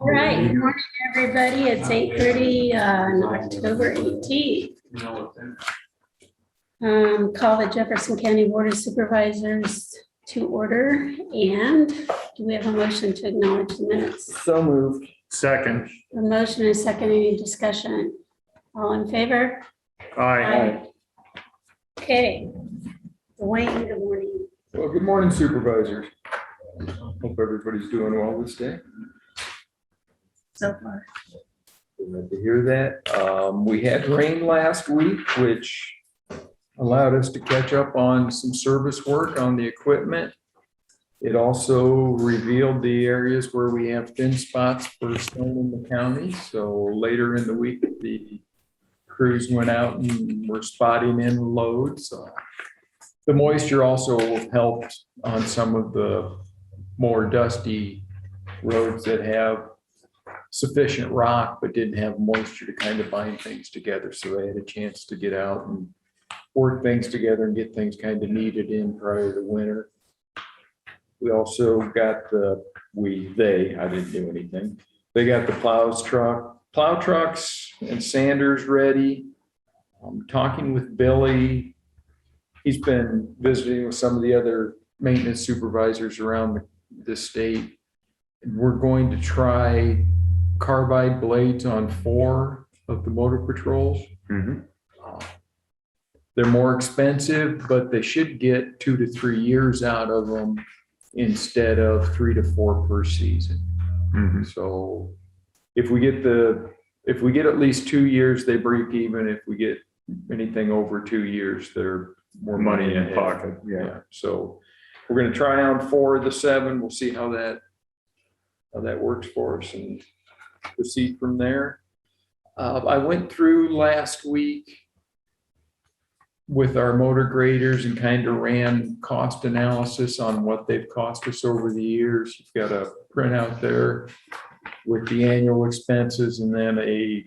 All right, good morning, everybody. It's 8:30 on October 18th. Call the Jefferson County Board of Supervisors to order. And do we have a motion to acknowledge the minutes? So moved. Second. A motion and a second, any discussion? All in favor? Aye. Okay. Dwayne, good morning. Well, good morning, supervisors. Hope everybody's doing well this day. So far. Glad to hear that. We had rain last week, which allowed us to catch up on some service work on the equipment. It also revealed the areas where we have thin spots for snow in the county. So later in the week, the crews went out and were spotting in loads. The moisture also helped on some of the more dusty roads that have sufficient rock but didn't have moisture to kind of bind things together. So they had a chance to get out and work things together and get things kind of kneaded in prior to winter. We also got I didn't do anything. They got the plow trucks and sanders ready. I'm talking with Billy. He's been visiting with some of the other maintenance supervisors around the state. And we're going to try carbide blades on 4 of the motor patrols. They're more expensive, but they should get 2 to 3 years out of them instead of 3 to 4 per season. So if we get at least 2 years, they break even. If we get anything over 2 years, they're more money in pocket. Yeah. So we're going to try on 4 of the 7. We'll see how that works for us and proceed from there. I went through last week with our motor graders and kind of ran cost analysis on what they've cost us over the years. You've got a printout there with the annual expenses and then a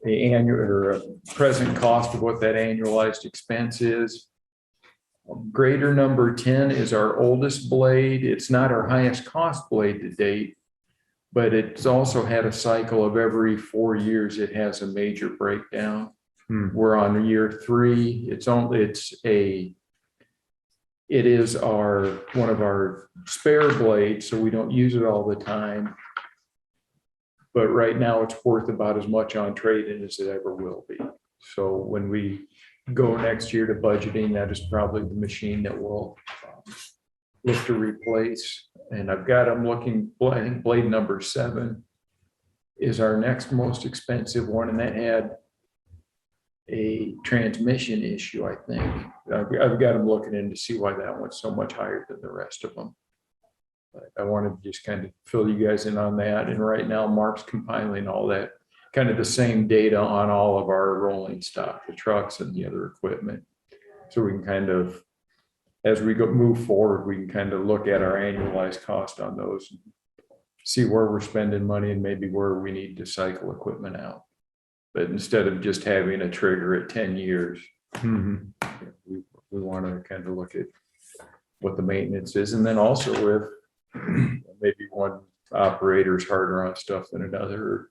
annual or a present cost of what that annualized expense is. Grader number 10 is our oldest blade. It's not our highest cost blade to date, but it's also had a cycle of every 4 years. It has a major breakdown. We're on year 3. It is one of our spare blades, so we don't use it all the time. But right now it's worth about as much on trade-in as it ever will be. So when we go next year to budgeting, that is probably the machine that we'll look to replace. And I'm looking, I think blade number 7 is our next most expensive one, and that had a transmission issue, I think. I've got them looking in to see why that one's so much higher than the rest of them. But I wanted to just kind of fill you guys in on that. And right now, Mark's compiling all that, kind of the same data on all of our rolling stock, the trucks and the other equipment. So we can kind of, as we move forward, we can kind of look at our annualized cost on those, and see where we're spending money and maybe where we need to cycle equipment out. But instead of just having a trigger at 10 years, we want to kind of look at what the maintenance is. And then also if maybe one operator is harder on stuff than another,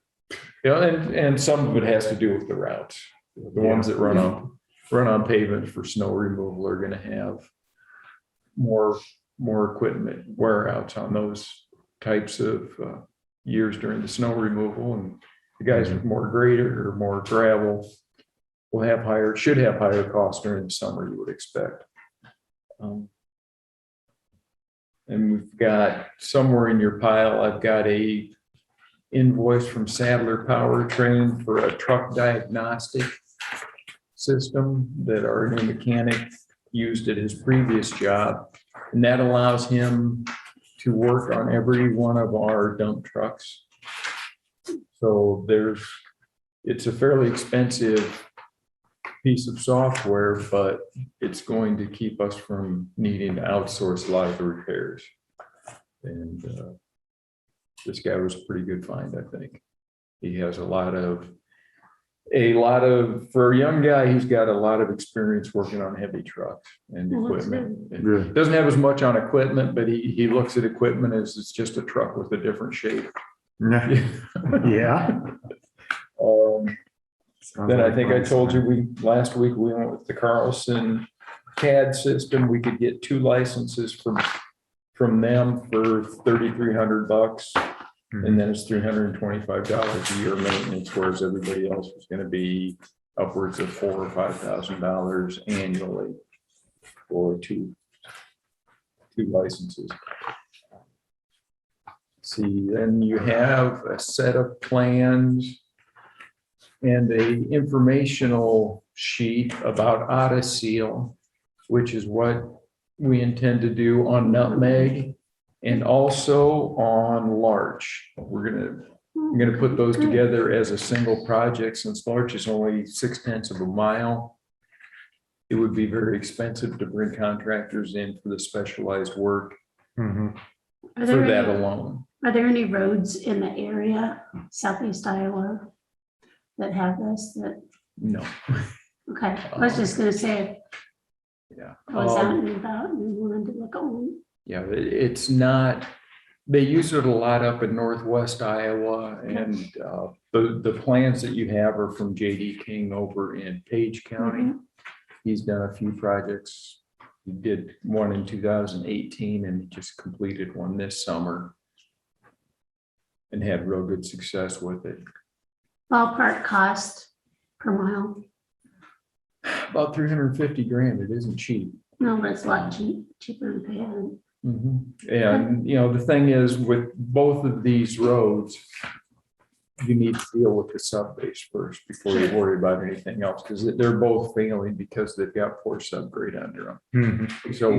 and some of it has to do with the routes. The ones that run on pavement for snow removal are going to have more equipment wear outs on those types of years during the snow removal. And the guys with more grader or more gravel should have higher costs during the summer, you would expect. And we've got somewhere in your pile, I've got a invoice from Sadler Powertrain for a truck diagnostic system that our new mechanic used at his previous job. And that allows him to work on every one of our dump trucks. So it's a fairly expensive piece of software, but it's going to keep us from needing to outsource a lot of the repairs. And this guy was a pretty good find, I think. He has a lot of For a young guy, he's got a lot of experience working on heavy trucks and Well, that's equipment. Good. Doesn't have as much on equipment, but he looks at equipment as it's just a truck with a different shape. Yeah. Then I think I told you, last week we went with the Carlson CAD system. We could get 2 licenses from them for $3,300. And then it's $325 a year maintenance, whereas everybody else was going to be upwards of $4,000 or $5,000 annually for two licenses. See, then you have a set of plans and a informational sheet about Odyssey, which is what we intend to do on Nutmeg and also on Larch. I'm gonna put those together as a single project. Since Larch is only 0.6 of a mile, it would be very expensive to bring contractors in for the specialized work Mhm. Are for there that any, alone. are there any roads in the area, southeast Iowa, that have this? That, No. okay, I was just gonna say, Yeah. I was out and about and wanted to look on. Yeah, it's not, they use it a lot up in northwest Iowa, and the plans that you have are from JD King over in Page County. He's done a few projects. He did one in 2018 and he just completed one this summer and had real good success with it. Ballpark cost per mile? About 350 grand. It isn't cheap. No, but it's a lot cheaper than paying. And, the thing is, with both of these roads, you need to deal with the subbase first before you worry about anything else, because they're both failing because they've got poor subgrade under them. Mhm. So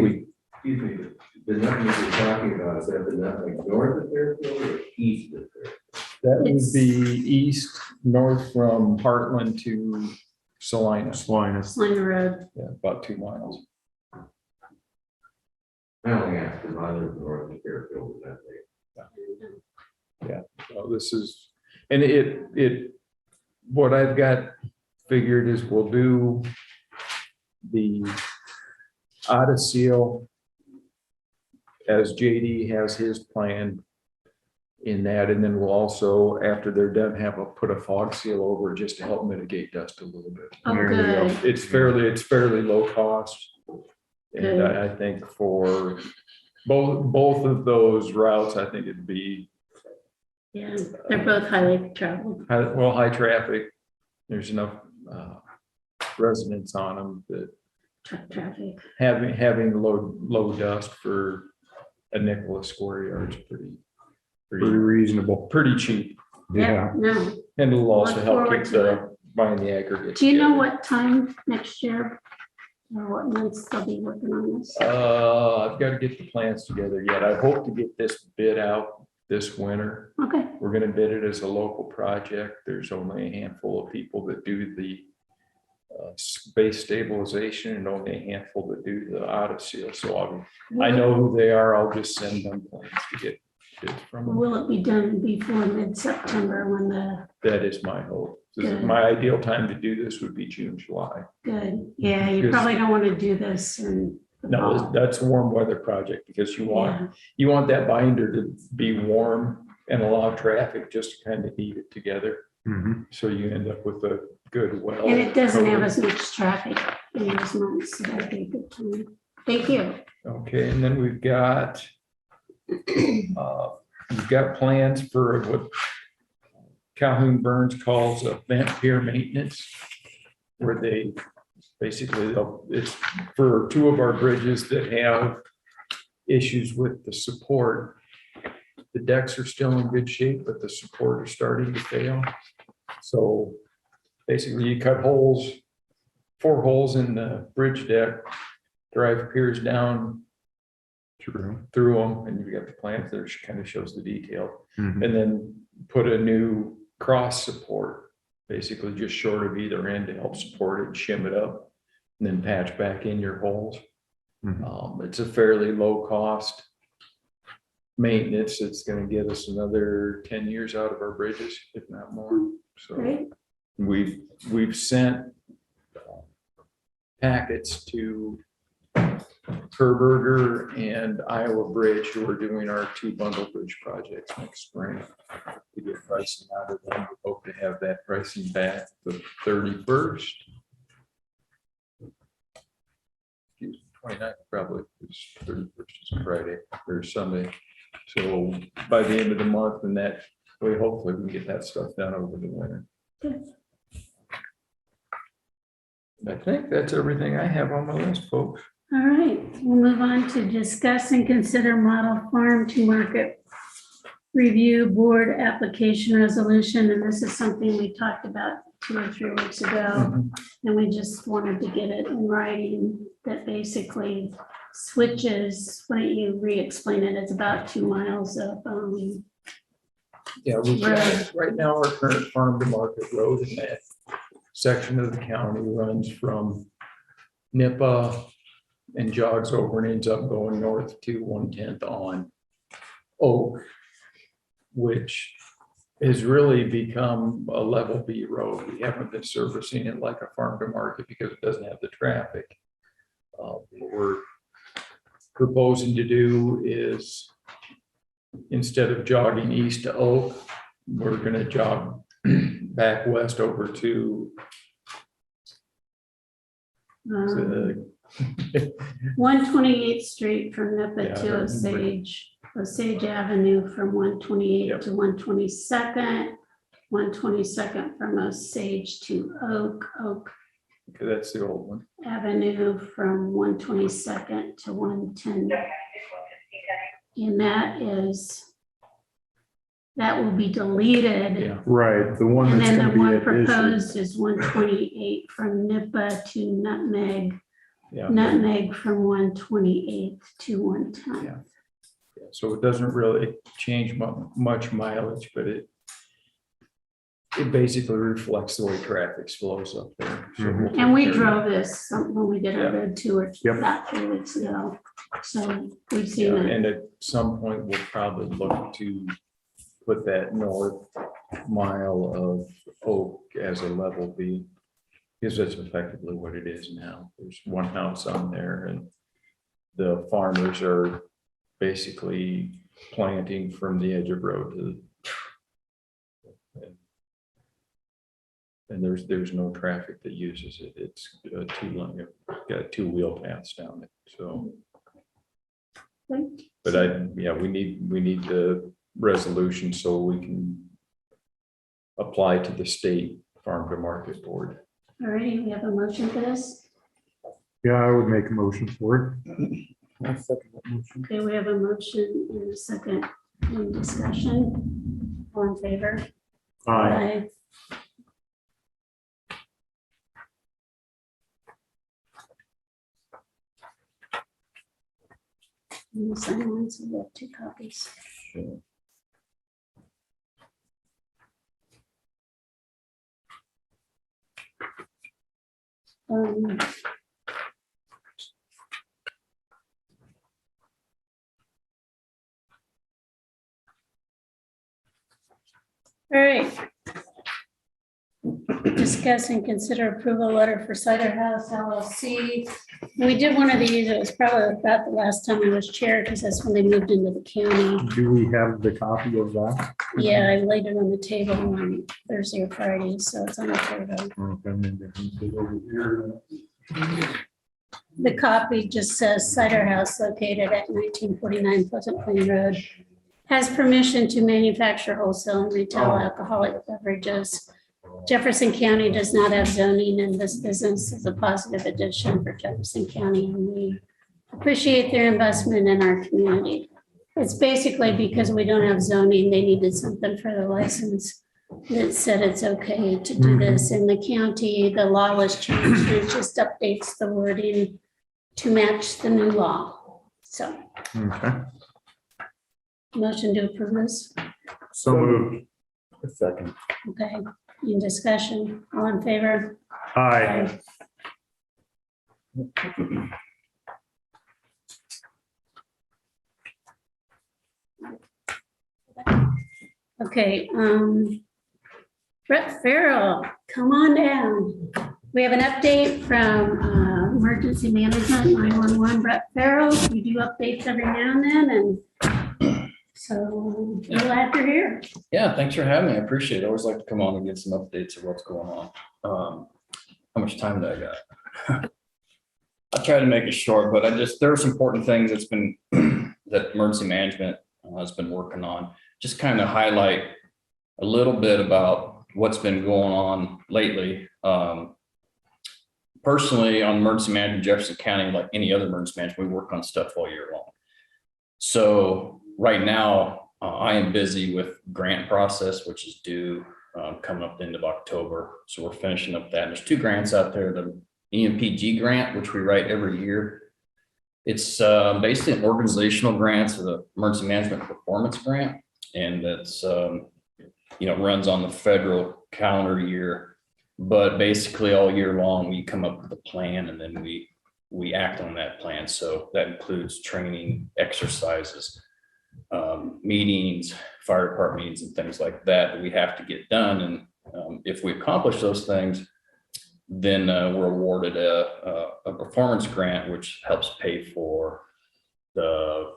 Excuse me, the nutmeg you're talking about, is that the nutmeg north of Fairfield or east of Fairfield? that would It's- be east, north from Heartland to Salina. Slinus. Line the road. Yeah, about 2 miles. I only asked because I live north of Fairfield with that thing. So this is, and what I've got figured is we'll do the Odyssey as JD has his plan in that, and then we'll also, after they're done, put a fog seal over it just to help mitigate dust a little bit. Oh, There you go. good. It's fairly low cost. And Good. I think for both of those routes, I think it'd be Yeah, they're both highly traveled. high traffic. There's enough residents on them that Truck traffic. having low dust for a nickel a square yard is Pretty reasonable. pretty cheap. Yeah. No. And it'll also Look help forward keep to buying the aggregate. Do you know together. what time next year or what months they'll be working on this? I've got to get the plans together yet. I hope to get this bid out this winter. Okay, We're gonna bid it as a local project. There's only a handful of people that do the space stabilization and only a handful that do the Odyssey. So I know who they are. I'll just send them plans to get bids from them. will it be done before mid-September when the, That is my hope. Good. My ideal time to do this would be June, July. good, yeah, you Yes. probably don't want to do this in the No, fall. that's a warm weather project because you Yeah, want that binder to be warm and allow traffic just to kind of heat it together. Mhm. So you end up with a good well. and it doesn't have cover. as much traffic in those months, so that'd be a good time. Thank you. Okay, and then we've got plans for what Calhoun Burns calls a vent pier maintenance, where they basically, it's for 2 of our bridges that have issues with the support. The decks are still in good shape, but the support is starting to fail. So basically you cut 4 holes in the bridge deck, drive piers down True. through them, and you've got the plans there, kind of shows the detail. Mhm. And then put a new cross support, basically just short of either end to help support it, shim it up, and then patch back in your holes. Mhm. It's a fairly low cost maintenance. It's gonna get us another 10 years out of our bridges, if not more. So Great. We've sent packets to Kerberger and Iowa Bridge, who are doing our 2 bundle bridge projects next spring. To get pricing out of them. We hope to have that pricing back the 31st. 29th probably, because 31st is Friday or Sunday. So by the end of the month, and that way, hopefully we can get that stuff done over the winter. I think that's everything I have on my list, folks. All right, we'll move on to discuss and consider model farm to market review board application resolution. And this is something we talked about 2 or 3 weeks ago. And we just wanted to get it in writing that basically switches, why don't you re-explain it? It's about 2 miles of, Yeah, right now, our current farm to market road in that section of the county runs from Nippa and jogs over and ends up going north to 110th on Oak, which has really become a level B road. We haven't been servicing it like a farm to market because it doesn't have the traffic. What we're proposing to do is, instead of jogging east to Oak, we're going to jog back west over to the 128th Street from Nippa Yeah, to Osage Avenue from 128 Yep. to 122nd, 122nd from Osage to Oak Okay, that's the old one. Avenue from 122nd to 110. And that will be deleted. Yeah, Right, the one And that's then gonna the be one addition. proposed is 128 from Nippa to Nutmeg, yeah. Nutmeg from 128th to 110. Yeah. So it doesn't really change much mileage, but it basically reflects the way traffic flows up there. So Mhm. we'll And we take care of drove this when we did our road tour Yep. about 3 weeks ago. So we've it. seen Yeah, it. and at some point, we'll probably look to put that north mile of Oak as a level B, because that's effectively what it is now. There's one house on there, and the farmers are basically planting from the edge of road to and there's no traffic that uses it. It's a 2-lane, got 2 wheel paths down it, so. But we need the resolution so we can apply to the state farm to market board. All righty, we have a motion for this. Yeah, I would make a motion for it. I second that motion. Okay, we have a motion and a second in discussion. All in favor? Aye. And the sign ones, we have 2 copies. Um, All right. Discuss and consider approval letter for Cider House LLC. We did one of these, it was probably about the last time I was chair, because that's when they moved into the county. Do we have the copy of that? Yeah, I laid it on the table on Thursday or Friday, so it's on the table. Okay, maybe I can sit over here. The copy just says Cider House located at 1949 Pleasant Plain Road has permission to manufacture, wholesale, and retail alcoholic beverages. Jefferson County does not have zoning, and this business is a positive addition for Jefferson County, and we appreciate their investment in our community. It's basically because we don't have zoning, they needed something for the license that said it's okay to do this in the county. The law was changed, it just updates the wording to match the new law. So, Okay, motion to approve this. so moved. A second. Okay, in discussion, all in favor? Aye. Okay, Brett Farrell, come on down. We have an update from Emergency Management 911, Brett Farrell. We do updates every now and then, and so we're glad you're here. Yeah, thanks for having me. I appreciate it. I always like to come on and get some updates of what's going on. How much time do I got? I'll try to make it short, but there are some important things that's been that emergency management has been working on. Just kind of highlight a little bit about what's been going on lately. Personally, on emergency management in Jefferson County, like any other emergency management, we work on stuff all year long. So right now, I am busy with grant process, which is due coming up the end of October. So we're finishing up that. There's 2 grants out there, the EMPG grant, which we write every year. It's basically an organizational grant, so the emergency management performance grant. And that's, runs on the federal calendar year. But basically all year long, we come up with a plan and then we act on that plan. So that includes training, exercises, meetings, fire department meetings and things like that we have to get done. And if we accomplish those things, then we're awarded a performance grant, which helps pay for the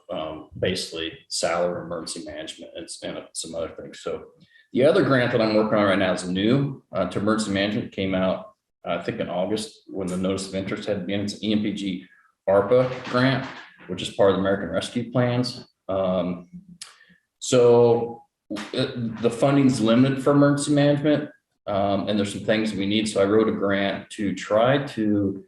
basically salary, emergency management, and some other things. So the other grant that I'm working on right now is new to emergency management. Came out, I think, in August when the notice of interest had been. It's an EMPG ARPA grant, which is part of the American Rescue Plans. So the funding's limited for emergency management, and there's some things we need. So I wrote a grant to try to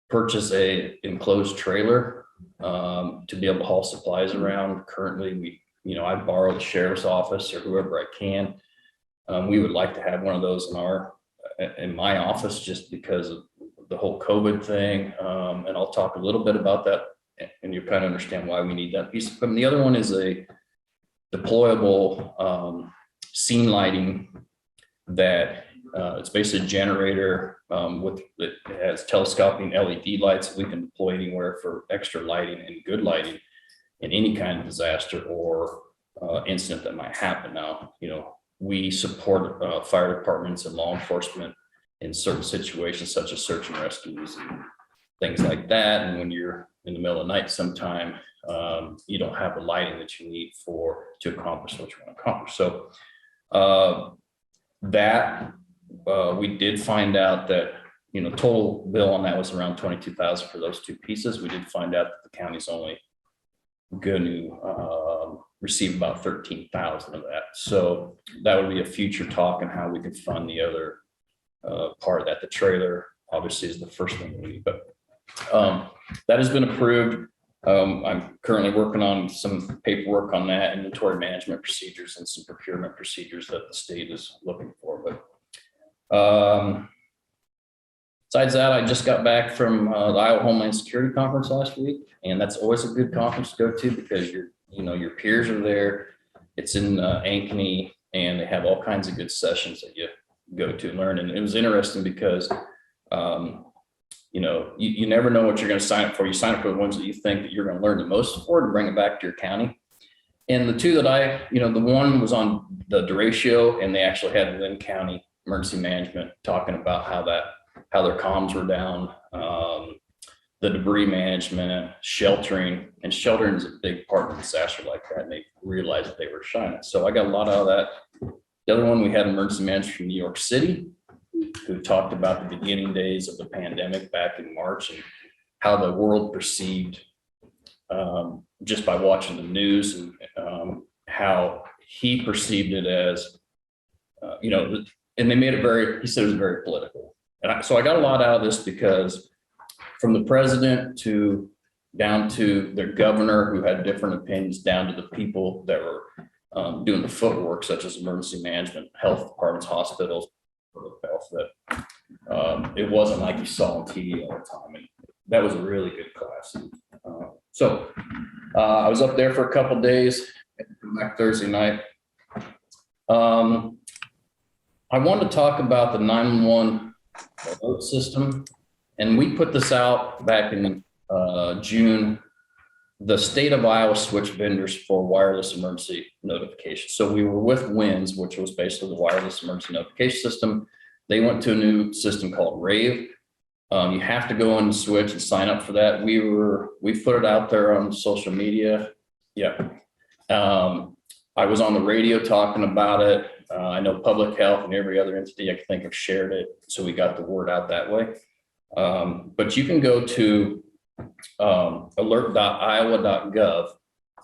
purchase a enclosed trailer to be able to haul supplies around. Currently, I borrow the sheriff's office or whoever I can. We would like to have one of those in my office just because of the whole COVID thing. And I'll talk a little bit about that and you kind of understand why we need that piece of equipment. The other one is a deployable scene lighting that it's basically a generator it has telescoping LED lights that we can deploy anywhere for extra lighting and good lighting in any kind of disaster or incident that might happen. Now, we support fire departments and law enforcement in certain situations such as search and rescues and things like that. And when you're in the middle of the night sometime, you don't have the lighting that you need to accomplish what you want to accomplish. So we did find out that total bill on that was around $22,000 for those 2 pieces. We did find out that the county's only going to receive about $13,000 of that. So that would be a future talk on how we can fund the other part of that. The trailer obviously is the first thing we need, but that has been approved. I'm currently working on some paperwork on that, inventory management procedures and some procurement procedures that the state is looking for. But besides that, I just got back from the Iowa Homeland Security Conference last week, and that's always a good conference to go to because your peers are there. It's in Ankeny, and they have all kinds of good sessions that you go to and learn. And it was interesting because you never know what you're going to sign up for. You sign up for the ones that you think that you're going to learn the most for to bring it back to your county. And the 2 that the one was on the derecho, and they actually had Lynn County Emergency Management talking about how their comms were down, the debris management, sheltering, and sheltering is a big part of a disaster like that. And they realized that they were shining. So I got a lot out of that. The other one, we had emergency management from New York City, who talked about the beginning days of the pandemic back in March and how the world perceived just by watching the news and how he perceived it as, and they made it he said it was very political. And so I got a lot out of this because from the president down to their governor who had different opinions, down to the people that were doing the footwork, such as emergency management, health departments, hospitals, health, that it wasn't like you saw on TV all the time. And that was a really good class. So I was up there for a couple of days, back Thursday night. I wanted to talk about the 911 alert system, and we put this out back in June the state of Iowa switched vendors for wireless emergency notification. So we were with WINS, which was basically the wireless emergency notification system. They went to a new system called Rave. You have to go on the switch and sign up for that. We put it out there on social media. Yeah. I was on the radio talking about it. I know public health and every other entity I can think of shared it. So we got the word out that way. But you can go to alert.iowa.gov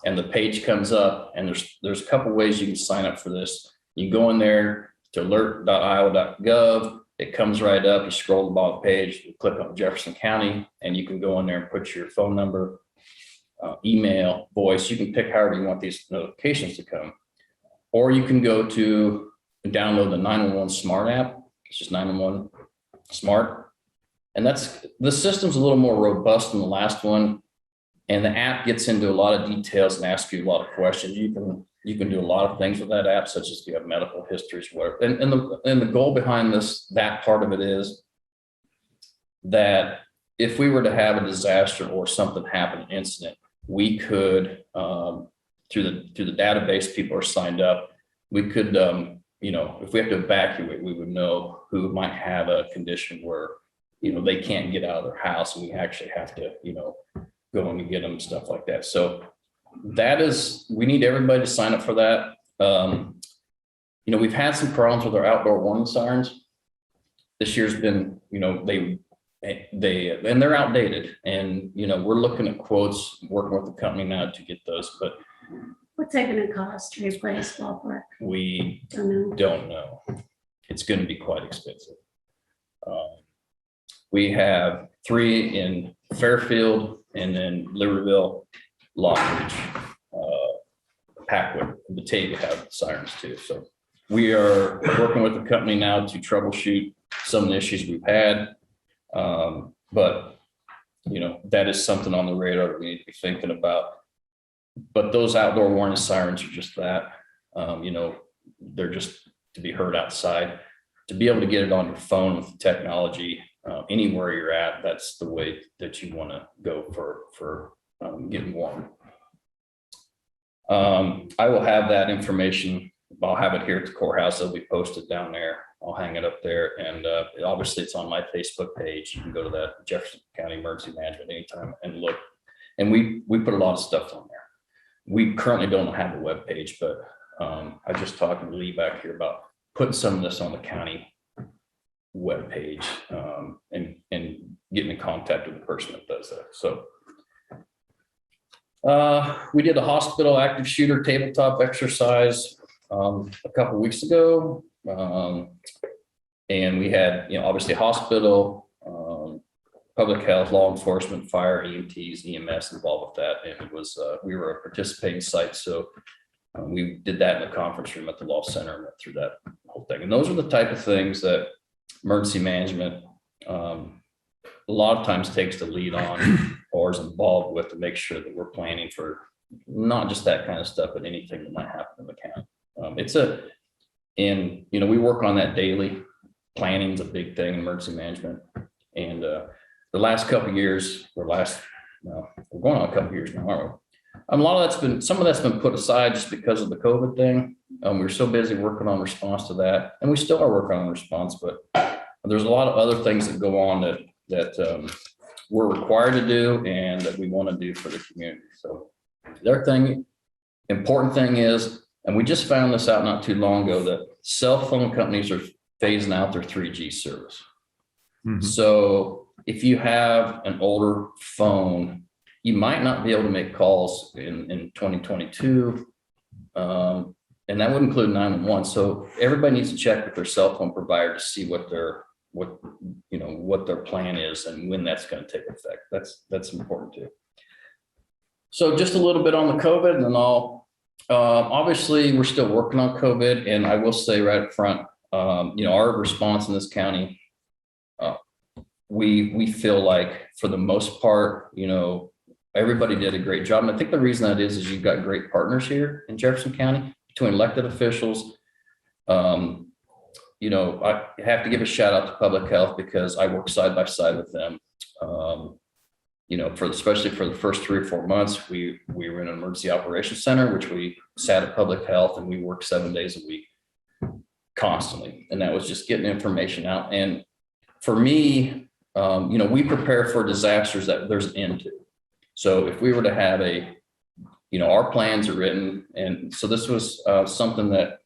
and the page comes up, and there's a couple ways you can sign up for this. You go in there to alert.iowa.gov. It comes right up. You scroll the bottom page, you click on Jefferson County, and you can go in there and put your phone number, email, voice. You can pick however you want these notifications to come. Or you can go to download the 911 Smart app. It's just 911 Smart. And the system's a little more robust than the last one. And the app gets into a lot of details and asks you a lot of questions. You can do a lot of things with that app, such as if you have medical histories, whatever. And the goal behind that part of it is that if we were to have a disaster or something happen, an incident, we could, through the database, people are signed up. We could, if we have to evacuate, we would know who might have a condition where, they can't get out of their house and we actually have to, go in and get them and stuff like that. So we need everybody to sign up for that. We've had some problems with our outdoor warning sirens. This year's been, they're outdated, and, we're looking at quotes, working with the company now to get those, but What's that gonna cost to replace ballpark? we Don't know. don't know. It's going to be quite expensive. We have 3 in Fairfield, and then Libertyville, Lockridge, Packwood, and Batavia have sirens too. So we are working with the company now to troubleshoot some of the issues we've had. But that is something on the radar that we need to be thinking about. But those outdoor warning sirens are just that, they're just to be heard outside. To be able to get it on your phone with the technology, anywhere you're at, that's the way that you want to go for getting warm. I will have that information. I'll have it here at the courthouse. It'll be posted down there. I'll hang it up there, and obviously it's on my Facebook page. You can go to that Jefferson County Emergency Management anytime and look. And we put a lot of stuff on there. We currently don't have a web page, but I just talked to Lee back here about putting some of this on the county web page, and getting in contact with the person that does that. So we did a hospital active shooter tabletop exercise a couple weeks ago, and we had obviously hospital, public health, law enforcement, fire, EMTs, EMS involved with that, and it was we were a participating site, so we did that in the conference room at the law center and went through that whole thing. And those are the type of things that emergency management a lot of times takes the lead on or is involved with, to make sure that we're planning for not just that kind of stuff, but anything that might happen in the county. We work on that daily. Planning is a big thing in emergency management. And the last couple of years, we're going on a couple of years now, aren't we? Some of that's been put aside just because of the COVID thing. We were so busy working on response to that, and we still are working on response, but there's a lot of other things that go on that we're required to do and that we want to do for the community. So the important thing is, and we just found this out not too long ago, that cell phone companies are phasing out their 3G service. Mhm. So if you have an older phone, you might not be able to make calls in 2022. And that would include 911. So everybody needs to check with their cell phone provider to see what their plan is and when that's going to take effect. That's important too. So just a little bit on the COVID, and then obviously we're still working on COVID, and I will say right up front, our response in this county, we feel like for the most part, everybody did a great job. And I think the reason that is you've got great partners here in Jefferson County between elected officials. I have to give a shout out to public health because I work side by side with them. especially for the first 3 or 4 months, we were in an emergency operations center, which we sat at public health, and we worked 7 days a week constantly. And that was just getting information out. And for me, we prepare for disasters that there's an end to. So if we were to have our plans are written. And so this was something that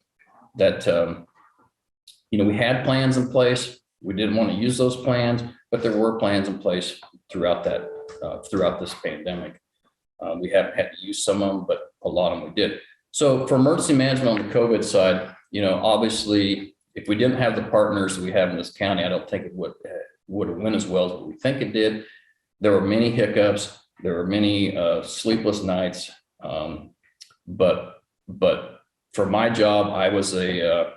we had plans in place. We didn't want to use those plans, but there were plans in place throughout this pandemic. We haven't had to use some of them, but a lot of them we did. So for emergency management on the COVID side, obviously, if we didn't have the partners that we have in this county, I don't think it would have went as well as what we think it did. There were many hiccups. There were many sleepless nights. But for my job, I was a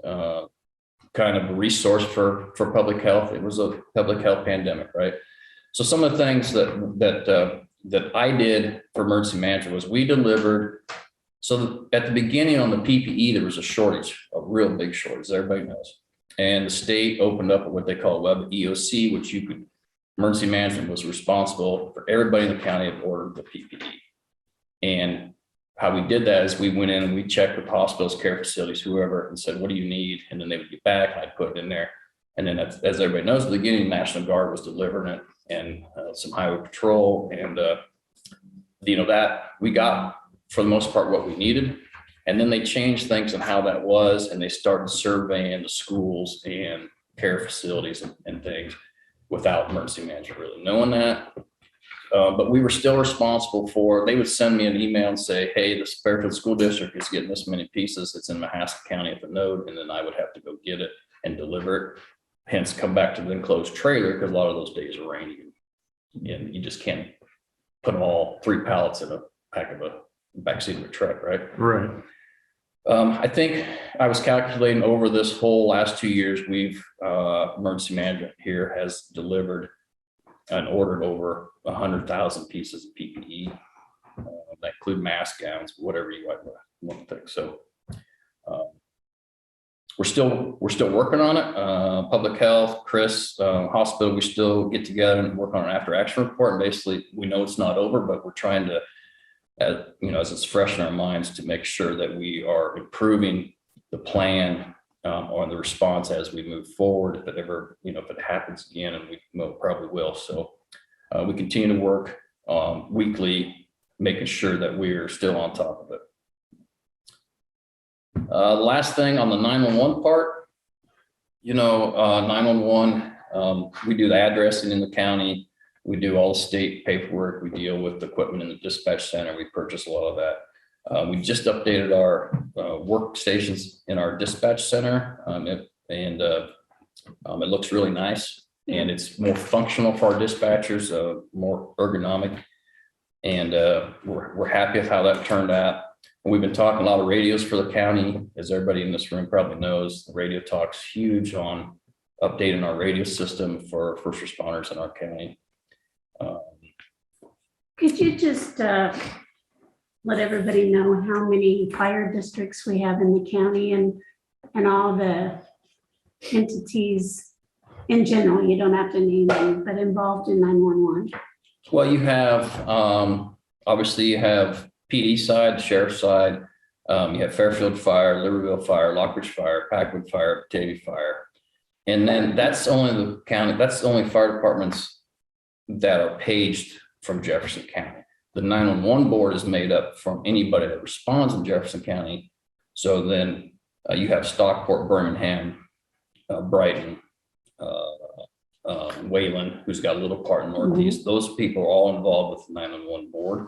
kind of a resource for public health. It was a public health pandemic, right? So some of the things that I did for emergency management was we delivered. So at the beginning on the PPE, there was a shortage, a real big shortage, everybody knows. And the state opened up what they call web EOC, which emergency management was responsible for everybody in the county that ordered the PPE. And how we did that is we went in and we checked with hospitals, care facilities, whoever, and said, what do you need? And then they would get back and I'd put it in there. And then as everybody knows, at the beginning, the National Guard was delivering it, and some highway patrol. And, that we got, for the most part, what we needed. And then they changed things and how that was, and they started surveying the schools and care facilities and things without emergency management really knowing that. But we were still responsible for, they would send me an email and say, hey, the Fairfield School District is getting this many pieces. It's in Mahaska County at the node. And then I would have to go get it and deliver it. Hence come back to the enclosed trailer, because a lot of those days are raining and you just can't put all 3 pallets in a back seat of a truck, right? Right. I think I was calculating over this whole last 2 years, emergency management here has delivered and ordered over 100,000 pieces of PPE. That include mask, gowns, whatever you want to think. So we're still working on it. Public health, Chris, hospital, we still get together and work on an after action report. And basically, we know it's not over, but we're trying to, as it's fresh in our minds, to make sure that we are improving the plan or the response as we move forward. If it happens again, and we probably will. So we continue to work weekly, making sure that we're still on top of it. The last thing on the 911 part, 911, we do the addressing in the county. We do all the state paperwork. We deal with the equipment in the dispatch center. We purchase a lot of that. We just updated our workstations in our dispatch center, and it looks really nice, and it's more functional for our dispatchers, more ergonomic, and we're happy with how that turned out. And we've been talking a lot of radios for the county, as everybody in this room probably knows. The radio talk's huge on updating our radio system for first responders in our county. Could you just let everybody know how many fire districts we have in the county and all the entities in general? You don't have to name them, but involved in 911. Well, you have, obviously you have PD side, the sheriff's side. You have Fairfield Fire, Libertyville Fire, Lockridge Fire, Packwood Fire, Batavia Fire. And then that's only the county, that's the only fire departments that are paged from Jefferson County. The 911 board is made up from anybody that responds in Jefferson County. So then you have Stockport, Birmingham, Brighton, Wayland, who's got a little part in Northeast. Those people are all involved with the 911 board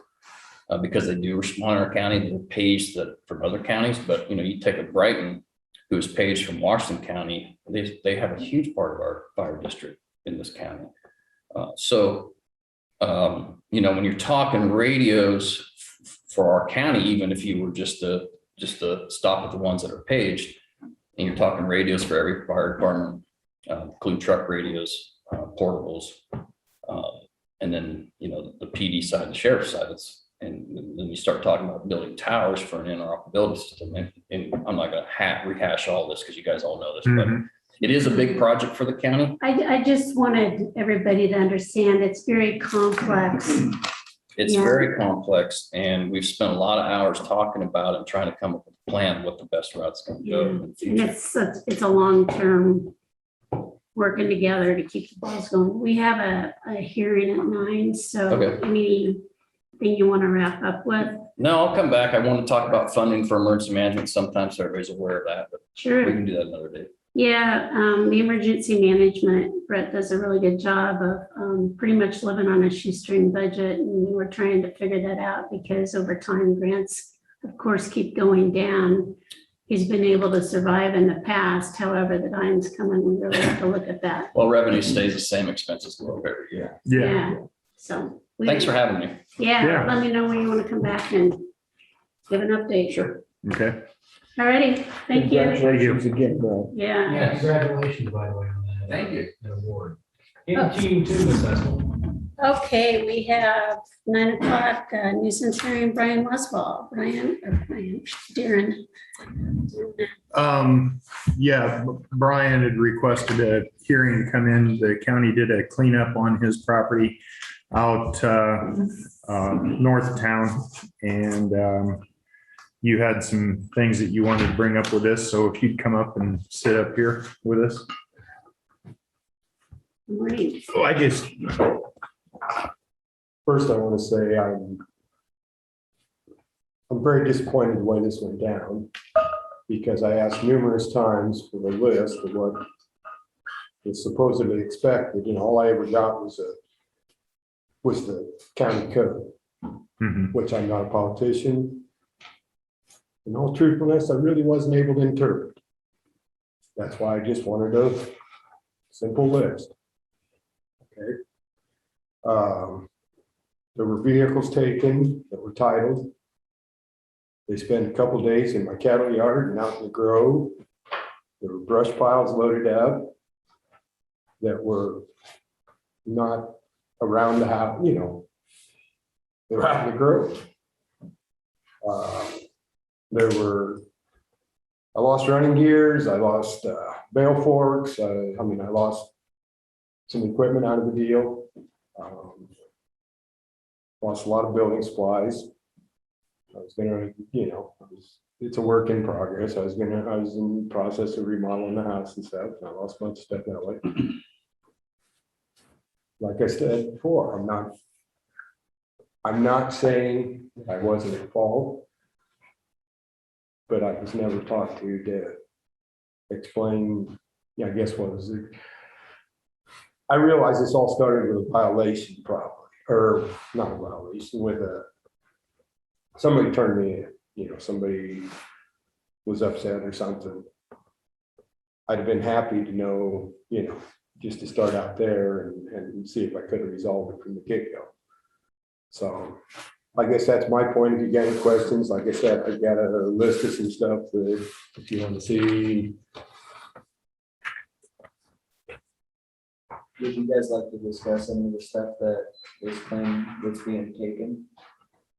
because they do respond in our county. They're paged from other counties, but you take a Brighton, who is paged from Washington County. They have a huge part of our fire district in this county. When you're talking radios for our county, even if you were just to stop at the ones that are paged, and you're talking radios for every fire department, include truck radios, portables, and then the PD side, the sheriff's side. And then you start talking about building towers for an interoperability system. And I'm not going to rehash all this because you guys all know this, but It is a big project for the county. I just wanted everybody to understand it's very complex. It's Yeah. very complex, and we've spent a lot of hours talking about it and trying to come up with a plan, what the best route's gonna go in the And future. it's a long-term working together to keep the balls going. We have a hearing at 9, so Okay. anything you want to wrap up with? No, I'll come back. I want to talk about funding for emergency management sometime, so everybody's aware of that, but we Sure. can do that another day. Yeah, the emergency management, Brett does a really good job of pretty much living on a shoestring budget. And we're trying to figure that out because over time grants, of course, keep going down. He's been able to survive in the past. However, the time's coming, we really have to look at that. Well, revenue stays the same, expenses go up every year. Yeah. So. Thanks for having me. Yeah, Yeah. let me know when you want to come back and give an update. Sure. Okay. All righty, thank you. Congratulations again, bro. Yeah. Yeah, congratulations, by the way, on that. Thank you. That award. And team two assessment. Okay, we have 9 o'clock nuisance hearing, Brian Westfall. Brian, Darren. Yeah, Brian had requested a hearing to come in. The county did a cleanup on his property out north of town. And you had some things that you wanted to bring up with this. So if you'd come up and sit up here with us. Morning. Oh, first I want to say I'm very disappointed the way this went down, because I asked numerous times for the list of what was supposedly expected, and all I ever got was the county code, Mhm. which I'm not a politician. In all truthfulness, I really wasn't able to interpret. That's why I just wanted a simple list. Okay. There were vehicles taken that were titled. They spent a couple days in my cattle yard and out in the grove. There were brush piles loaded up that were not around the house, you know. They were out in the grove. I lost running gears, I lost bale forks, I lost some equipment out of the deal. Lost a lot of building supplies. I was gonna, it's a work in progress. I was in the process of remodeling the house and stuff, and I lost a bunch of stuff that way. Like I said before, I'm not saying I wasn't at fault, but I was never taught to explain, I guess what was it? I realize this all started with a violation probably, or not a violation, with somebody turned me in, somebody was upset or something. I'd have been happy to know, just to start out there and see if I could have resolved it from the get-go. So I guess that's my point. If you got any questions, like I said, I've got a list of some stuff that if you want to see. Would you guys like to discuss any of the stuff that is claimed that's being taken?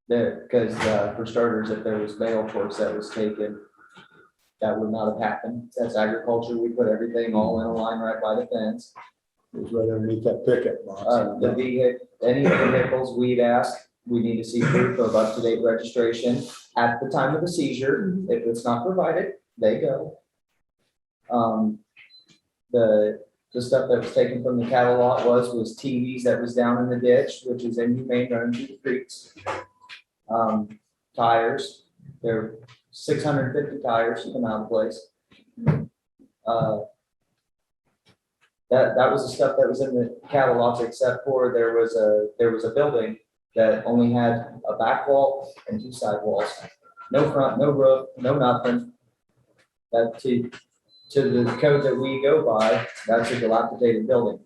There, because for starters, if there was bale forks that was taken, that would not have happened. That's agriculture. We put everything all in a line right by the fence. It was right underneath that pickup box. The vehicle, any vehicles we'd ask, we need to see proof of up-to-date registration at the time of the seizure. If it's not provided, they go. The stuff that was taken from the cattle lot was TVs that was down in the ditch, which is inhumane, running through the creeks. Tires, there are 650 tires come out of the place. That was the stuff that was in the cattle lots, except for there was a building that only had a back wall and 2 side walls. No front, no roof, no nothing. That to the code that we go by, that's a dilapidated building.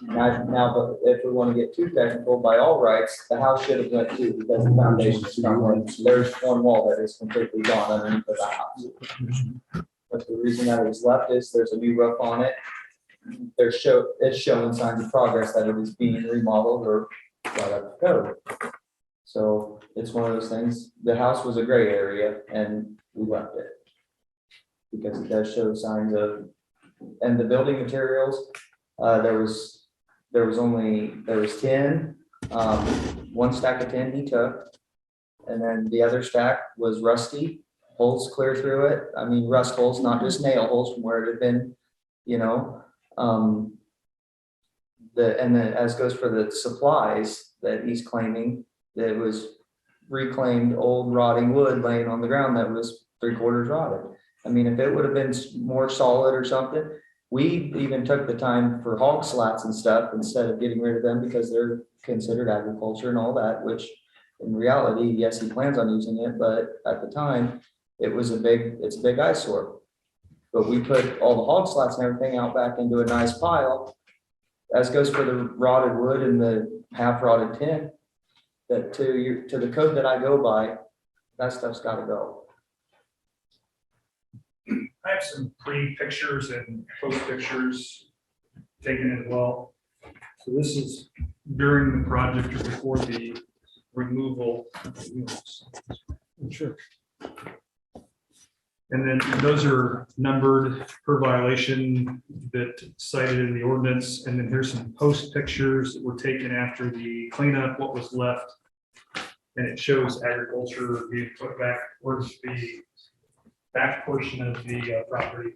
Now, but if we want to get too technical, by all rights, the house should have went too, because the foundation is crumbling. There's one wall that is completely gone underneath of the house. But the reason that it was left is there's a new roof on it. It's showing signs of progress that it is being remodeled or brought up to code. So it's one of those things. The house was a gray area and we left it, because it does show signs of And the building materials, there was 10, one stack of 10 he took. And then the other stack was rusty, holes clear through it. I mean, rust holes, not just nail holes from where it had been, you know. And then as goes for the supplies that he's claiming, that it was reclaimed old rotting wood laying on the ground that was 3/4 rotted. I mean, if it would have been more solid or something, we even took the time for hog slats and stuff instead of getting rid of them because they're considered agriculture and all that, which in reality, yes, he plans on using it, but at the time, it's a big eyesore. But we put all the hog slats and everything out back into a nice pile. As goes for the rotted wood and the half rotted tin, that to the code that I go by, that stuff's gotta go. I have some pre-pictures and post-pictures taken as well. So this is during the project or before the removal. Sure. And then those are numbered per violation that cited in the ordinance. And then here's some post pictures that were taken after the cleanup, what was left. And it shows agriculture being put back towards the back portion of the property.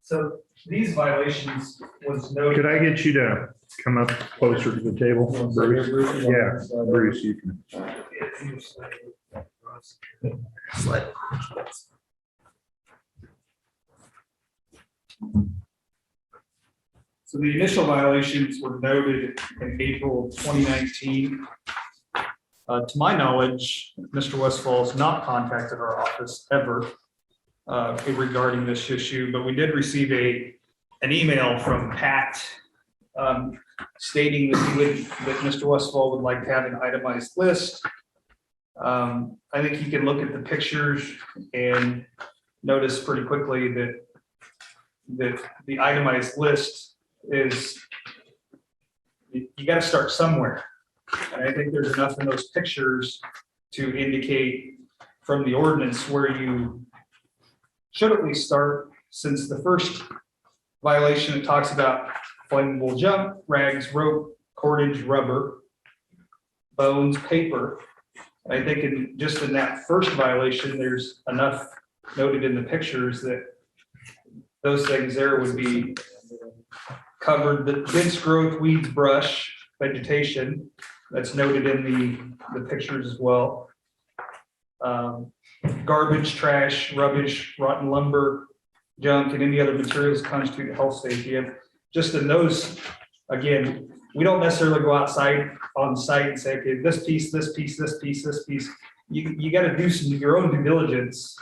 So these violations was noted. Could I get you to come up closer to the table, Bruce? Yeah, Bruce, you can. So the initial violations were noted in April of 2019. To my knowledge, Mr. Westfall has not contacted our office ever regarding this issue, but we did receive an email from Pat stating that Mr. Westfall would like to have an itemized list. I think you can look at the pictures and notice pretty quickly that the itemized list is, you got to start somewhere. And I think there's enough in those pictures to indicate from the ordinance where you should at least start, since the first violation, it talks about flammable junk, rags, rope, cordage, rubber, bones, paper. I think in that first violation, there's enough noted in the pictures that those things there would be covered. The dense growth, weeds, brush, vegetation, that's noted in the pictures as well. Garbage, trash, rubbish, rotten lumber, junk, and any other materials constitute health safety. And just in those, again, we don't necessarily go outside on site and say, okay, this piece, this piece, this piece, this piece. You got to do your own due diligence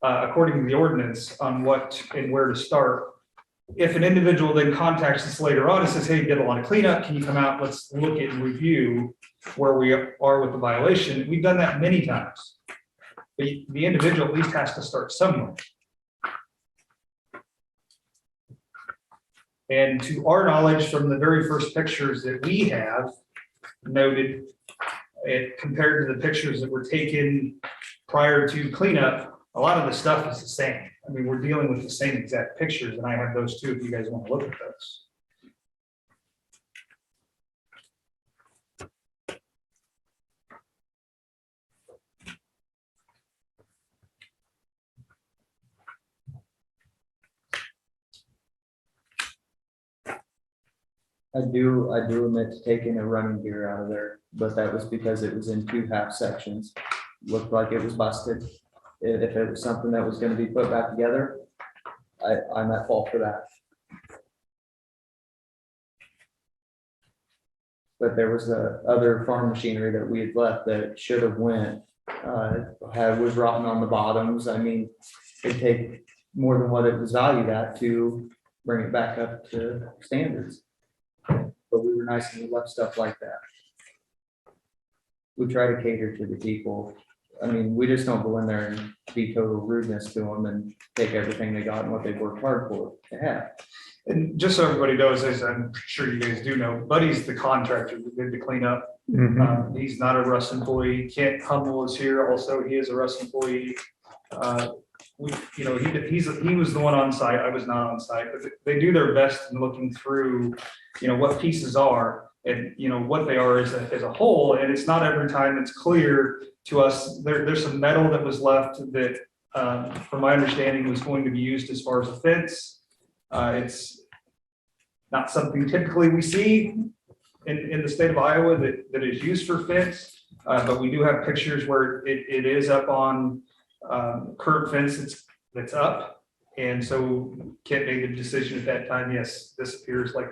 according to the ordinance on what and where to start. If an individual then contacts us later on and says, hey, did a lot of cleanup, can you come out? Let's look at and review where we are with the violation. We've done that many times. But the individual at least has to start somewhere. And to our knowledge, from the very first pictures that we have noted, it compared to the pictures that were taken prior to cleanup, a lot of the stuff is the same. I mean, we're dealing with the same exact pictures, and I have those too if you guys want to look at those. I do admit to taking a running gear out of there, but that was because it was in 2 half sections. Looked like it was busted. If it was something that was going to be put back together, I'm at fault for that. But there was the other farm machinery that we had left that should have went, was rotten on the bottoms. I mean, it'd take more than what it was valued at to bring it back up to standards. But we were nice and we left stuff like that. We try to cater to the people I mean, we just don't go in there and be total rudeness to them and take everything they got and what they've worked hard for to have. And just so everybody knows, as I'm sure you guys do know, Buddy's the contractor that did the cleanup. He's not a Russ employee. Kent Hummel is here also. He is a Russ employee. He was the one on site. I was not on site, but they do their best in looking through, what pieces are and, what they are as a whole. And it's not every time it's clear to us. There's some metal that was left that, from my understanding, was going to be used as far as a fence. It's not something typically we see in the state of Iowa that is used for fence, but we do have pictures where it is up on current fence that's up. And so Kent made the decision at that time, yes, this appears like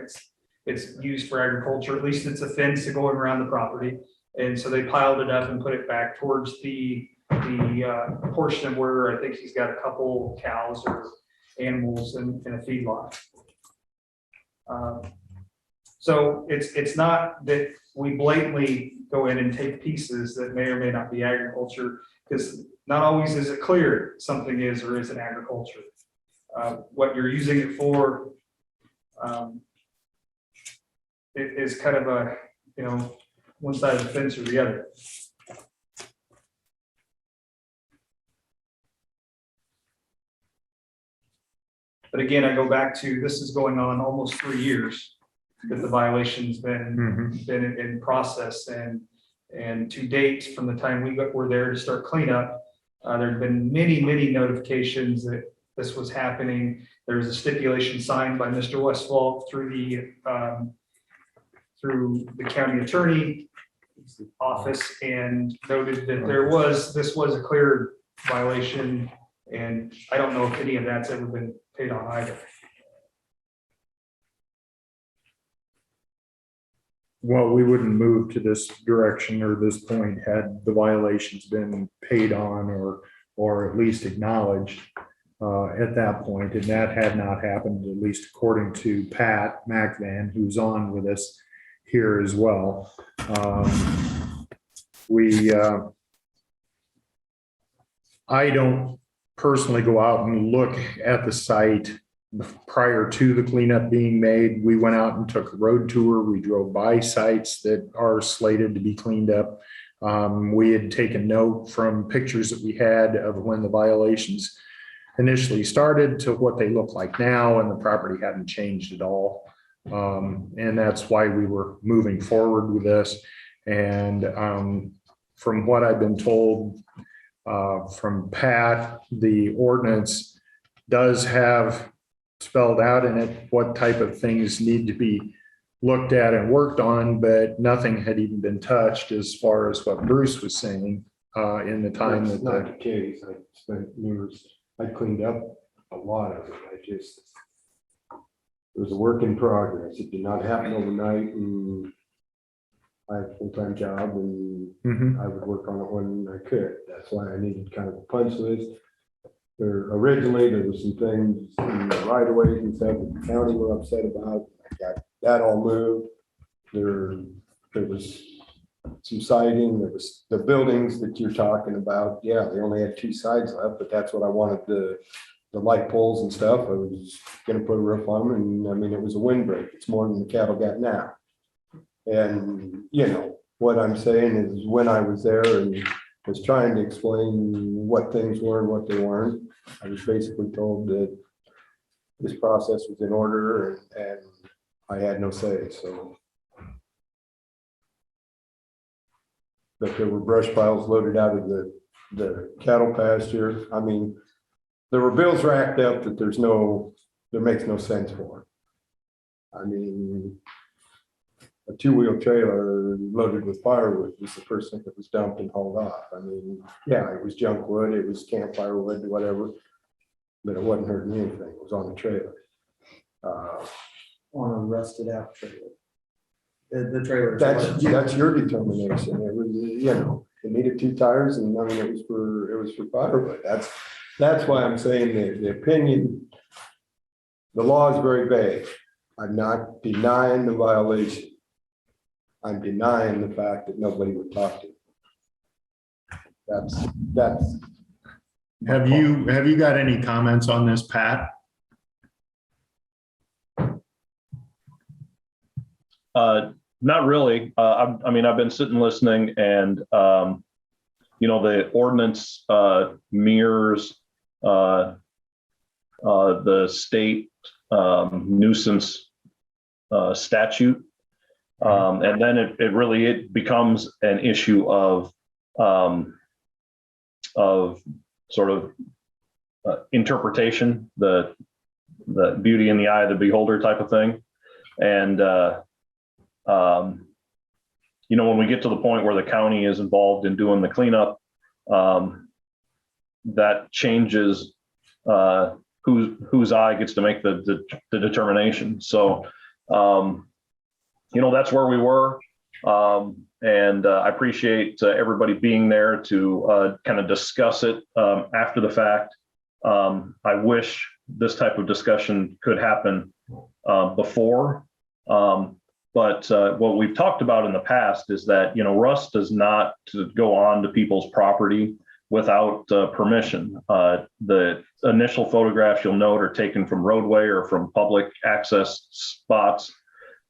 it's used for agriculture, at least it's a fence going around the property. And so they piled it up and put it back towards the portion of where I think he's got a couple cows or animals in a feedlot. So it's not that we blatantly go in and take pieces that may or may not be agriculture, because not always is it clear something is or isn't agriculture. What you're using it for it is kind of a, one side of the fence or the other. But again, I go back to, this is going on almost 3 years that the violation's been in process, and to date, from the time we were there to start cleanup, there have been many notifications that this was happening. There was a stipulation signed by Mr. Westfall through the county attorney office and noted that this was a clear violation, and I don't know if any of that's ever been paid on either. Well, we wouldn't move to this direction or this point had the violations been paid on or at least acknowledged at that point. And that had not happened, at least according to Pat McVan, who's on with us here as well. I don't personally go out and look at the site prior to the cleanup being made. We went out and took a road tour. We drove by sites that are slated to be cleaned up. We had taken note from pictures that we had of when the violations initially started to what they look like now, and the property hadn't changed at all. And that's why we were moving forward with this. And from what I've been told from Pat, the ordinance does have spelled out in it what type of things need to be looked at and worked on, but nothing had even been touched as far as what Bruce was saying in the time That's that not the case. I spent years, I cleaned up a lot of it. It was a work in progress. It did not happen overnight, and I had a full-time job, and I would work on it when I could. That's why I needed kind of a punch list. Originally, there was some things in the right of ways and stuff that the county were upset about. I got that all moved. There was some siding. There was the buildings that you're talking about. Yeah, they only had 2 sides left, but that's what I wanted, the light poles and stuff. I was gonna put a roof on them, and I mean, it was a windbreak. It's more than the cattle got now. And what I'm saying is, when I was there and was trying to explain what things were and what they weren't, I was basically told that this process was in order and I had no say. So, but there were brush piles loaded out of the cattle pasture. I mean, there were bills racked up that there makes no sense for. I mean, a 2-wheel trailer loaded with firewood was the first thing that was dumped and hauled off. I mean, yeah, it was junk wood, it was campfire wood, whatever, but it wasn't hurting anything. It was on the trailer. On a rusted out trailer. The trailer. That's your determination. It was, it needed 2 tires, and I mean, it was for firewood. That's why I'm saying that the opinion, the law is very vague. I'm not denying the violation. I'm denying the fact that nobody would talk to. That's. Have you got any comments on this, Pat? Not really. I mean, I've been sitting listening and, the ordinance mirrors the state nuisance statute. And then it becomes an issue of sort of interpretation, the beauty in the eye of the beholder type of thing. And, when we get to the point where the county is involved in doing the cleanup, that changes whose eye gets to make the determination. So, that's where we were. And I appreciate everybody being there to kind of discuss it after the fact. I wish this type of discussion could happen before. But what we've talked about in the past is that, Russ does not go on to people's property without permission. The initial photographs you'll note are taken from roadway or from public access spots.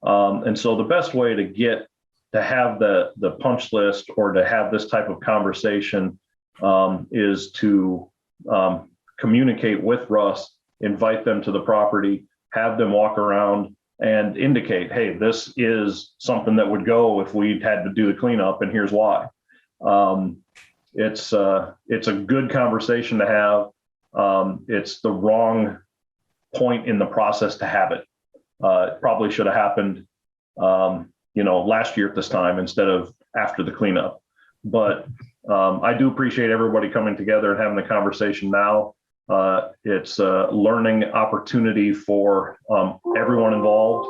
And so the best way to have the punch list or to have this type of conversation is to communicate with Russ, invite them to the property, have them walk around and indicate, hey, this is something that would go if we had to do the cleanup, and here's why. It's a good conversation to have. It's the wrong point in the process to have it. It probably should have happened, last year at this time instead of after the cleanup. But I do appreciate everybody coming together and having the conversation now. It's a learning opportunity for everyone involved,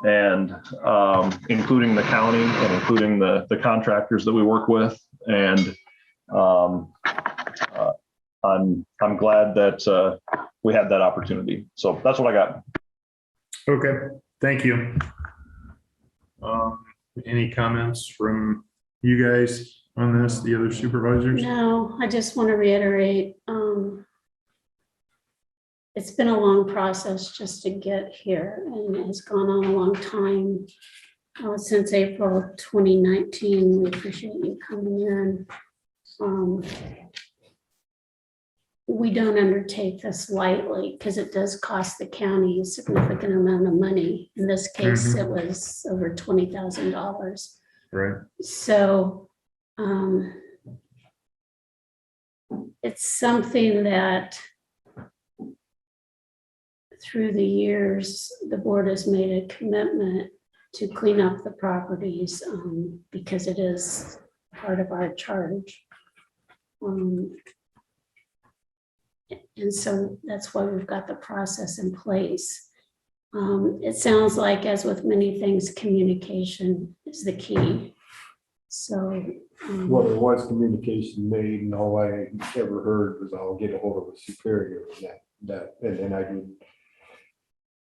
and including the county and including the contractors that we work with. And I'm glad that we had that opportunity. So that's what I got. Okay, thank you. Any comments from you guys on this, the other supervisors? No, I just want to reiterate, it's been a long process just to get here, and it's gone on a long time, since April 2019. We appreciate you coming in. We don't undertake this lightly because it does cost the county a significant amount of money. In this case, it was over $20,000. Right. So it's something that through the years, the board has made a commitment to clean up the properties because it is part of our charge. And so that's why we've got the process in place. It sounds like, as with many things, communication is the key. So. Well, there was communication made, and all I ever heard was I'll get a hold of a superior and and then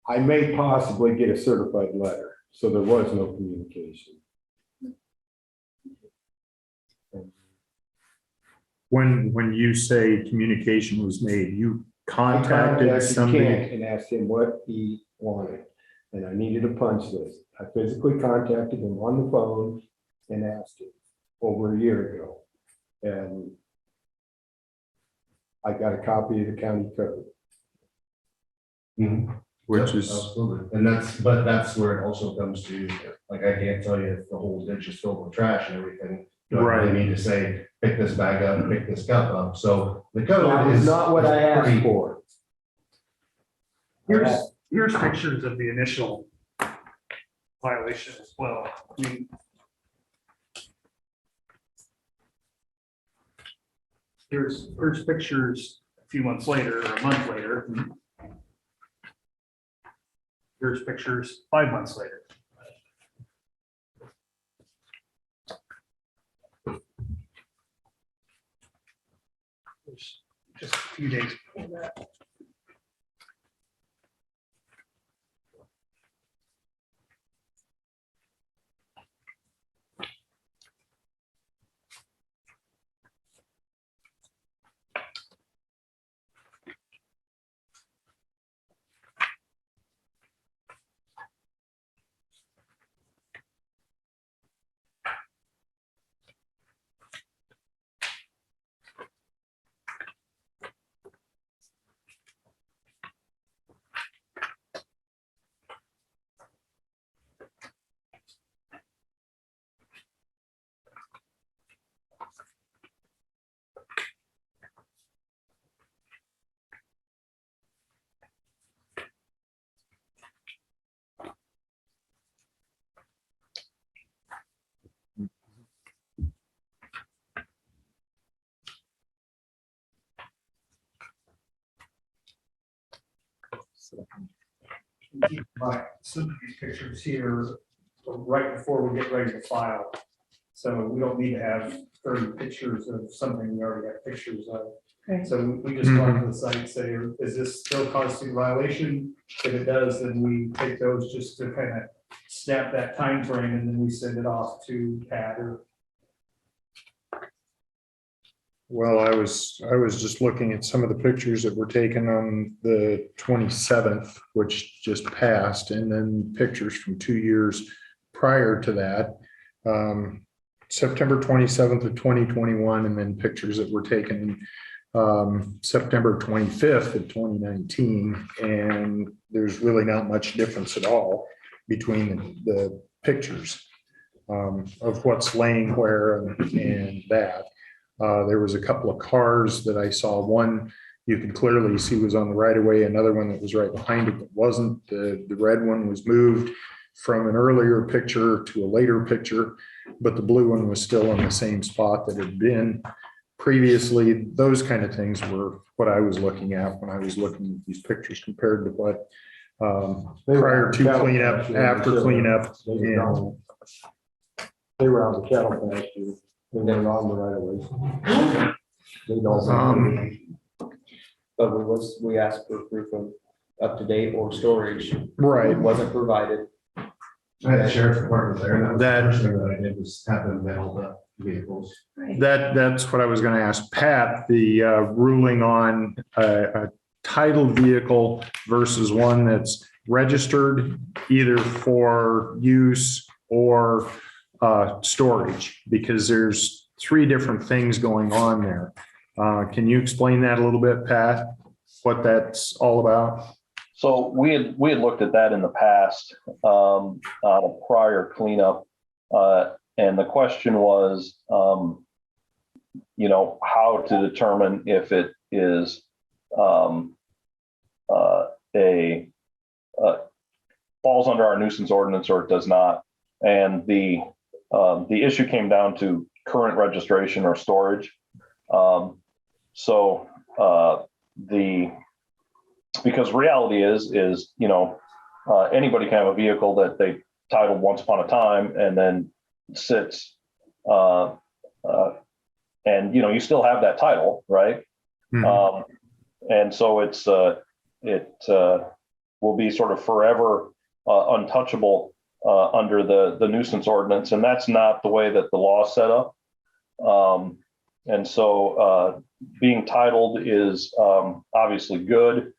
I may possibly get a certified letter. So there was no communication. When you say communication was made, you I contacted somebody? Kent and asked him what he wanted, and I needed a punch list. I physically contacted him on the phone and asked him over a year ago. And I got a copy of the county code. Which is, Absolutely. And that's where it also comes to, like, I can't tell you if the whole ditch is filled with trash and everything. Do I really need to say, pick this bag up, pick this cup up? So the code That is is not what I asked pretty- for. Here's pictures of the initial violation as well. I mean, here's pictures a few months later, or a month later. Here's pictures 5 months later. There's just a few days before that. Keep in mind, some of these pictures here are right before we get ready to file. So we don't need to have 30 pictures of something we already have pictures of. Right. So we just go to the site and say, is this still constitute violation? If it does, then we take those just to kind of snap that time frame, and then we send it off to Pat or. Well, I was just looking at some of the pictures that were taken on the 27th, which just passed, and then pictures from 2 years prior to that. September 27th of 2021, and then pictures that were taken September 25th of 2019. And there's really not much difference at all between the pictures of what's laying where and that. There was a couple of cars that I saw. One you could clearly see was on the right of way. Another one that was right behind it that wasn't. The red one was moved from an earlier picture to a later picture, but the blue one was still in the same spot that it had been previously. Those kind of things were what I was looking at when I was looking at these pictures compared to what prior to cleanup, after cleanup. And They were on the cattle pasture. They were on the right of way. They don't. But we asked for proof of up to date or storage. Right. It wasn't provided. I had the sheriff's department there, and That- the first thing that I did was have them mail the vehicles. Right. That's what I was going to ask Pat, the ruling on a titled vehicle versus one that's registered either for use or storage, because there's 3 different things going on there. Can you explain that a little bit, Pat, what that's all about? So we had looked at that in the past, on a prior cleanup. And the question was, how to determine if it is falls under our nuisance ordinance or it does not. And the issue came down to current registration or storage. Because reality is anybody can have a vehicle that they titled once upon a time and then sits, and you still have that title, right? Mhm. And so it will be sort of forever untouchable under the nuisance ordinance, and that's not the way that the law is set up. And so being titled is obviously good,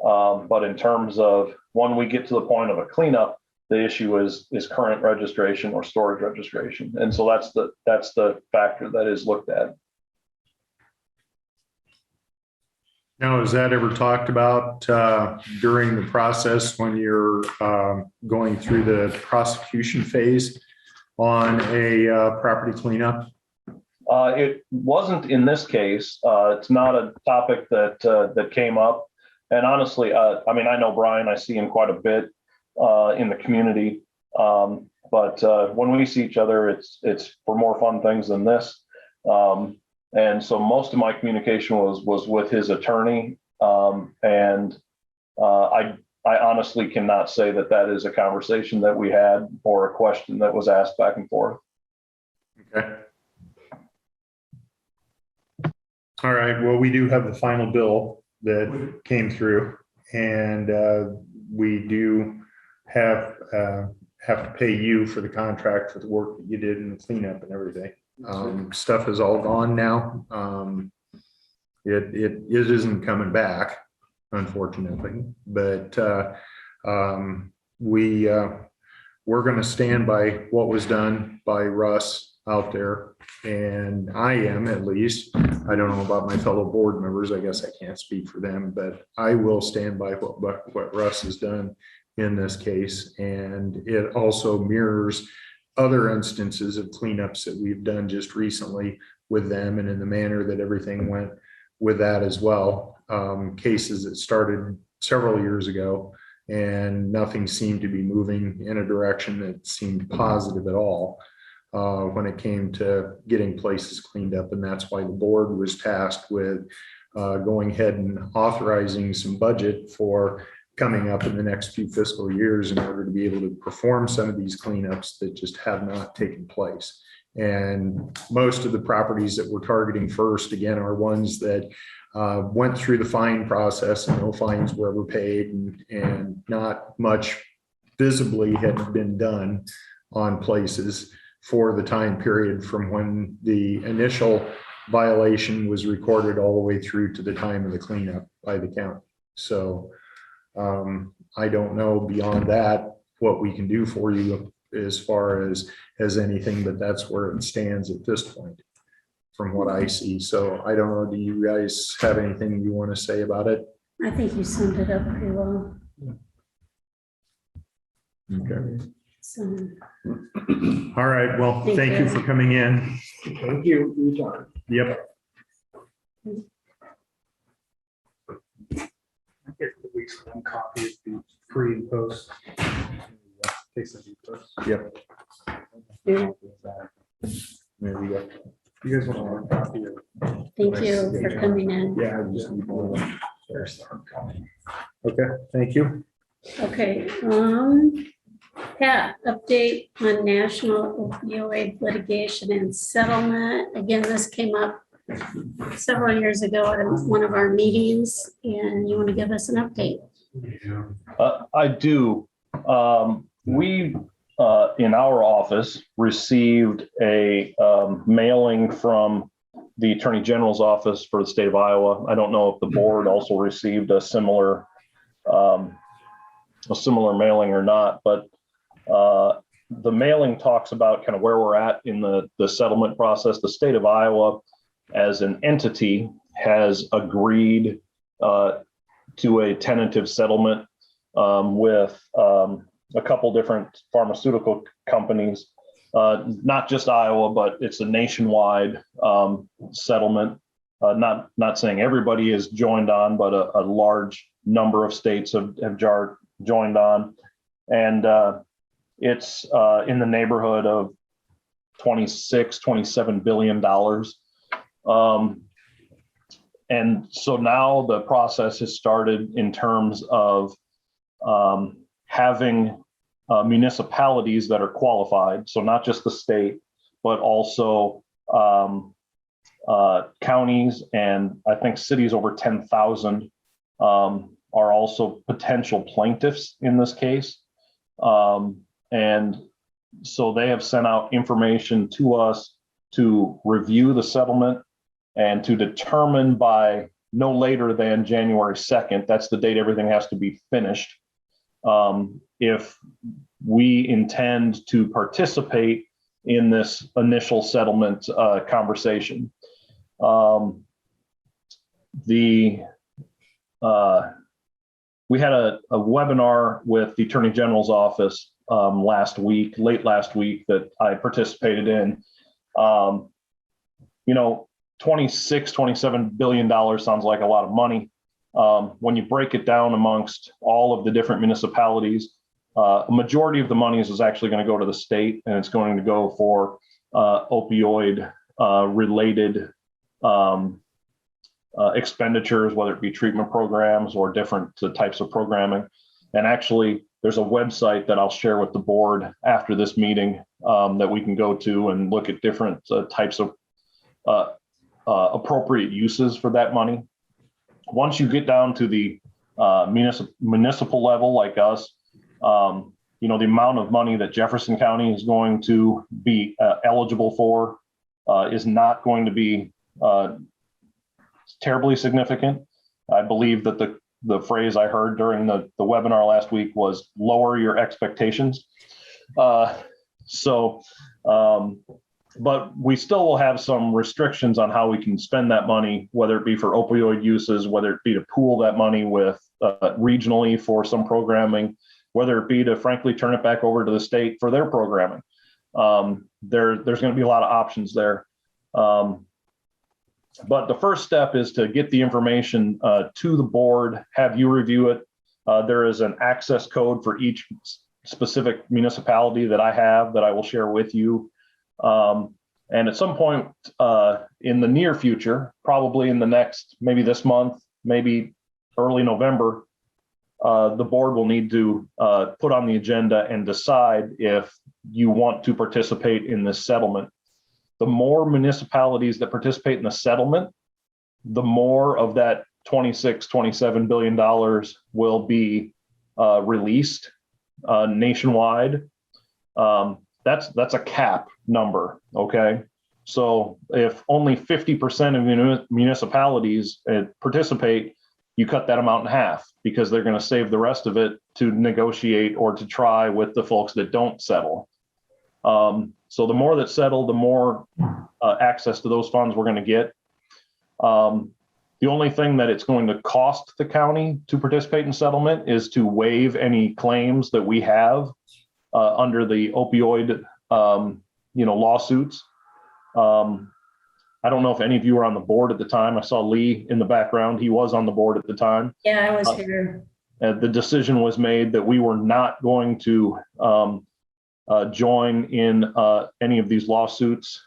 but in terms of when we get to the point of a cleanup, the issue is current registration or storage registration, and so that's the factor that is looked at. Now, is that ever talked about during the process when you're going through the prosecution phase on a property cleanup? It wasn't in this case. It's not a topic that came up. And honestly, I know Brian, I see him quite a bit in the community. But when we see each other, it's for more fun things than this. And so most of my communication was with his attorney. And I honestly cannot say that is a conversation that we had or a question that was asked back and forth. Okay. All right. Well, we do have the final bill that came through, and we do have to pay you for the contract for the work that you did in the cleanup and everything. Stuff is all gone now. It isn't coming back, unfortunately, but we're going to stand by what was done by Russ out there, and I am, at least. I don't know about my fellow board members. I guess I can't speak for them, but I will stand by what Russ has done in this case. And it also mirrors other instances of cleanups that we've done just recently with them, and in the manner that everything went with that as well. Cases that started several years ago and nothing seemed to be moving in a direction that seemed positive at all when it came to getting places cleaned up. And that's why the board was tasked with going ahead and authorizing some budget for coming up in the next few fiscal years in order to be able to perform some of these cleanups that just have not taken place. And most of the properties that we're targeting first, again, are ones that went through the fine process and no fines were ever paid, and not much visibly had been done on places for the time period from when the initial violation was recorded all the way through to the time of the cleanup by the county. So I don't know beyond that what we can do for you as far as anything, but that's where it stands at this point from what I see. So I don't know, do you guys have anything you want to say about it? I think you summed it up pretty well. Okay. So, All right. Well, Thank thank you you. for coming in. Thank you for your time. Yep. I get at least one copy of the pre and post. Case of the post. Yep. yeah, There we go. You guys want a copy of? thank you for coming in. Yeah. I just need one. Okay. Thank you. Okay, Pat, update on national opioid litigation and settlement. Again, this came up several years ago at one of our meetings, and you want to give us an update? I do. We, in our office, received a mailing from the Attorney General's office for the state of Iowa. I don't know if the board also received a similar mailing or not, but the mailing talks about kind of where we're at in the settlement process. The state of Iowa, as an entity, has agreed to a tentative settlement with a couple different pharmaceutical companies, not just Iowa, but it's a nationwide settlement. Not saying everybody is joined on, but a large number of states have joined on. And it's in the neighborhood of $27 billion. And so now the process has started in terms of having municipalities that are qualified. So not just the state, but also counties, and I think cities over 10,000 are also potential plaintiffs in this case. And so they have sent out information to us to review the settlement and to determine by no later than January 2nd, that's the date everything has to be finished, if we intend to participate in this initial settlement conversation. We had a webinar with the Attorney General's office late last week that I participated in. $27 billion sounds like a lot of money. When you break it down amongst all of the different municipalities, a majority of the money is actually going to go to the state, and it's going to go for opioid related expenditures, whether it be treatment programs or different types of programming. And actually, there's a website that I'll share with the board after this meeting that we can go to and look at different types of appropriate uses for that money. Once you get down to the municipal level like us, the amount of money that Jefferson County is going to be eligible for is not going to be terribly significant. I believe that the phrase I heard during the webinar last week was lower your expectations. But we still will have some restrictions on how we can spend that money, whether it be for opioid uses, whether it be to pool that money with regionally for some programming, whether it be to frankly turn it back over to the state for their programming. There's going to be a lot of options there. But the first step is to get the information to the board, have you review it. There is an access code for each specific municipality that I have that I will share with you. And at some point in the near future, probably in the next, maybe this month, maybe early November, the board will need to put on the agenda and decide if you want to participate in this settlement. The more municipalities that participate in the settlement, the more of that $27 billion will be released nationwide. That's a cap number, okay? So if only 50% of municipalities participate, you cut that amount in half because they're going to save the rest of it to negotiate or to try with the folks that don't settle. So the more that settle, the more access to those funds we're going to get. The only thing that it's going to cost the county to participate in settlement is to waive any claims that we have under the opioid, lawsuits. I don't know if any of you were on the board at the time. I saw Lee in the background. He was on the board at the time. Yeah, I was here. The decision was made that we were not going to join in any of these lawsuits.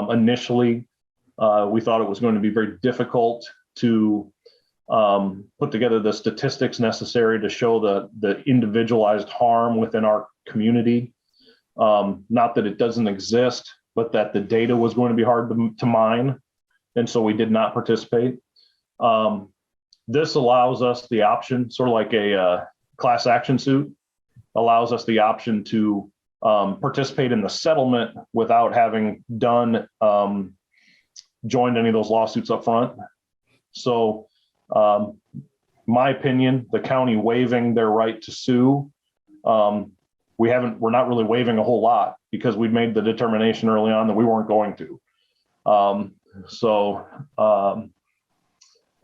Initially, we thought it was going to be very difficult to put together the statistics necessary to show the individualized harm within our community. Not that it doesn't exist, but that the data was going to be hard to mine. And so we did not participate. This allows us the option, sort of like a class action suit, allows us the option to participate in the settlement without having joined any of those lawsuits up front. So my opinion, the county waiving their right to sue, we're not really waiving a whole lot because we made the determination early on that we weren't going to.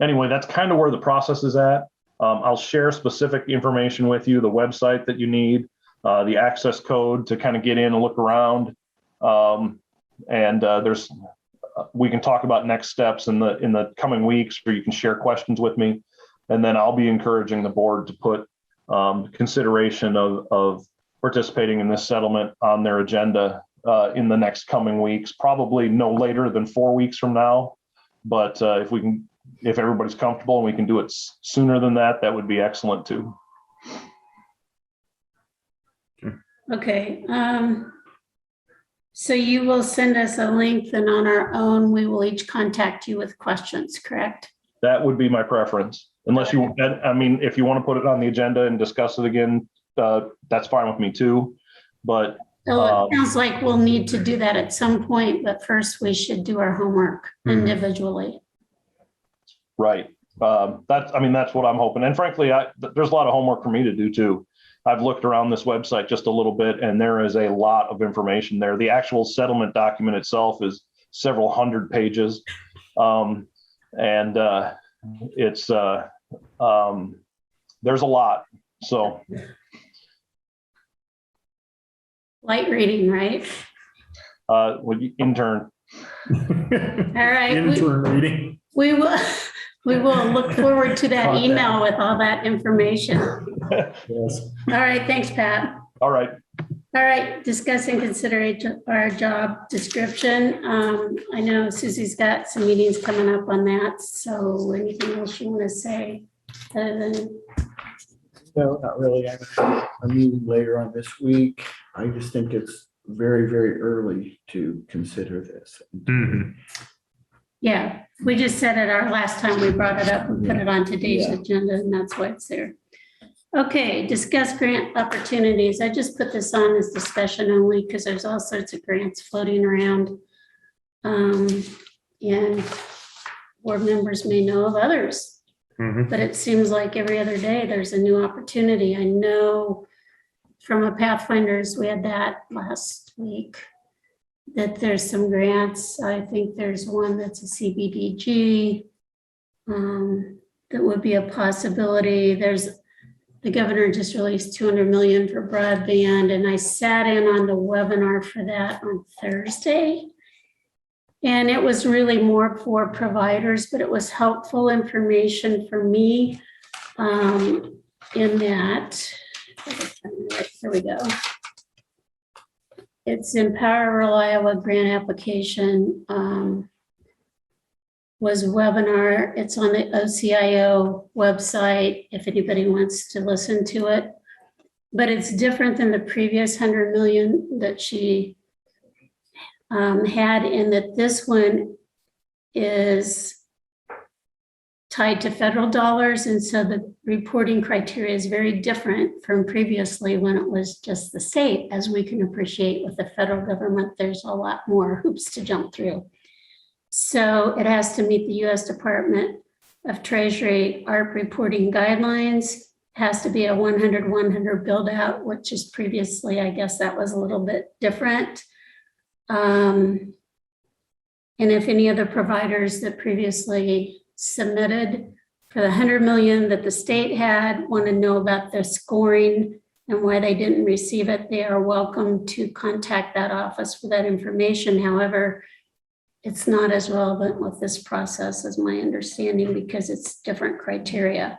Anyway, that's kind of where the process is at. I'll share specific information with you, the website that you need, the access code to kind of get in and look around. We can talk about next steps in the coming weeks, where you can share questions with me. And then I'll be encouraging the board to put consideration of participating in this settlement on their agenda in the next coming weeks, probably no later than 4 weeks from now. But if everybody's comfortable and we can do it sooner than that, that would be excellent too. Okay. So you will send us a link, and on our own, we will each contact you with questions, correct? That would be my preference. Unless if you want to put it on the agenda and discuss it again, that's fine with me too. But So it sounds like we'll need to do that at some point, but first we should do our homework individually. Right. That's what I'm hoping. And frankly, there's a lot of homework for me to do too. I've looked around this website just a little bit, and there is a lot of information there. The actual settlement document itself is several hundred pages. It's there's a lot. So Light reading, right? Intern. All right. Intern reading. We will look forward to that email with all that information. Yes. All right, thanks, Pat. All right. All right, discuss and consider our job description. I know Susie's got some meetings coming up on that. So anything else you want to say other than? No, not really. I have a meeting later on this week. I just think it's very, very early to consider this. Yeah, we just said it our last time we brought it up, we put it on today's agenda, and that's why it's there. Okay, discuss grant opportunities. I just put this on as discussion only because there's all sorts of grants floating around. And board members may know of others, but it seems like every other day there's a new opportunity. I know from a Pathfinders, we had that last week, that there's some grants. I think there's one that's a CBDG that would be a possibility. The governor just released 200 million for broadband, and I sat in on the webinar for that on Thursday. And it was really more for providers, but it was helpful information for me in that. Here we go. It's Empower Rural Iowa grant application. was a webinar. It's on the OCIO website if anybody wants to listen to it. But it's different than the previous 100 million that she had, in that this one is tied to federal dollars. And so the reporting criteria is very different from previously when it was just the state. As we can appreciate with the federal government, there's a lot more hoops to jump through. So it has to meet the US Department of Treasury ARP reporting guidelines, has to be a 100-100 build out, which is previously, I guess that was a little bit different. And if any other providers that previously submitted for the 100 million that the state had want to know about their scoring and why they didn't receive it, they are welcome to contact that office for that information. However, it's not as relevant with this process as my understanding because it's different criteria.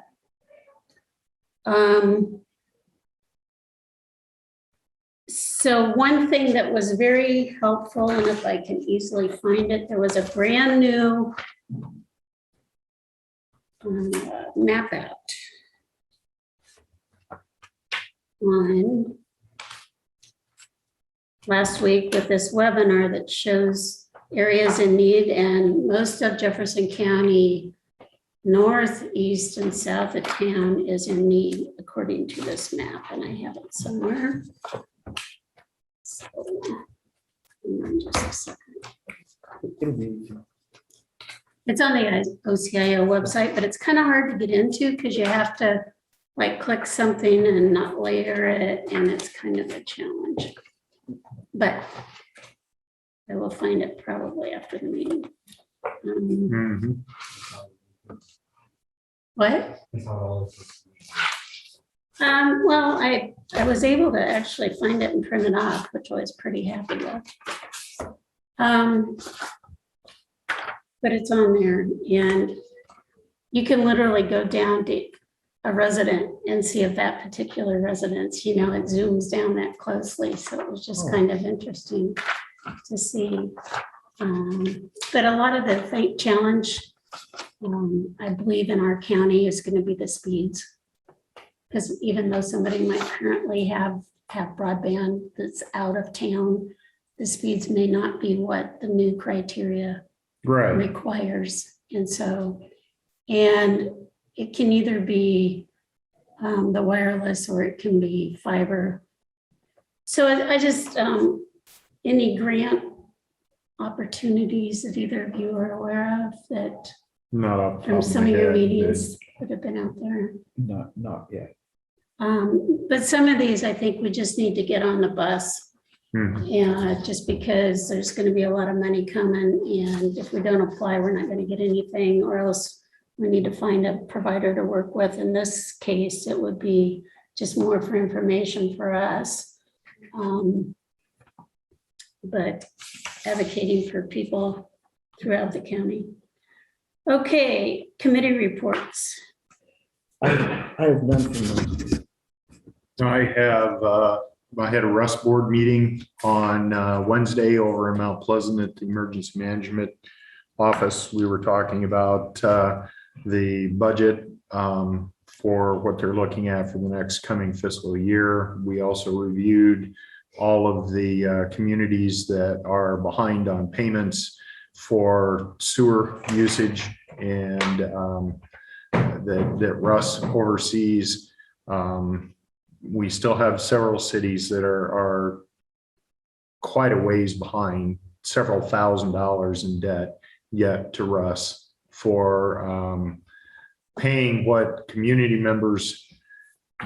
So one thing that was very helpful, and if I can easily find it, there was a brand new map out on last week with this webinar that shows areas in need, and most of Jefferson County, north, east, and south of town is in need according to this map, and I have it somewhere. So, hang on just a second. It's on the OCIO website, but it's kind of hard to get into because you have to like click something and not layer it, and it's kind of a challenge. But I will find it probably after the meeting. What? Well, I was able to actually find it and print it off, which I was pretty happy with. But it's on there, and you can literally go down to a resident and see if that particular residence, it zooms down that closely. So it was just kind of interesting to see. But a lot of the challenge, I believe in our county, is going to be the speeds. Because even though somebody might currently have broadband that's out of town, the speeds may not be what the new criteria requires. And it can either be the wireless or it can be fiber. So I just, any grant opportunities that either of you are aware of that from some of your meetings that have been out there? Not yet. But some of these, I think we just need to get on the bus. And just because there's going to be a lot of money coming, and if we don't apply, we're not going to get anything, or else we need to find a provider to work with. In this case, it would be just more for information for us. But advocating for people throughout the county. Okay, committee reports. I have none from them. I had a Rust board meeting on Wednesday over in Mount Pleasant at the Emergency Management Office. We were talking about the budget for what they're looking at for the next coming fiscal year. We also reviewed all of the communities that are behind on payments for sewer usage and that Russ oversees. We still have several cities that are quite a ways behind, several $1,000s in debt yet to Russ for paying what community members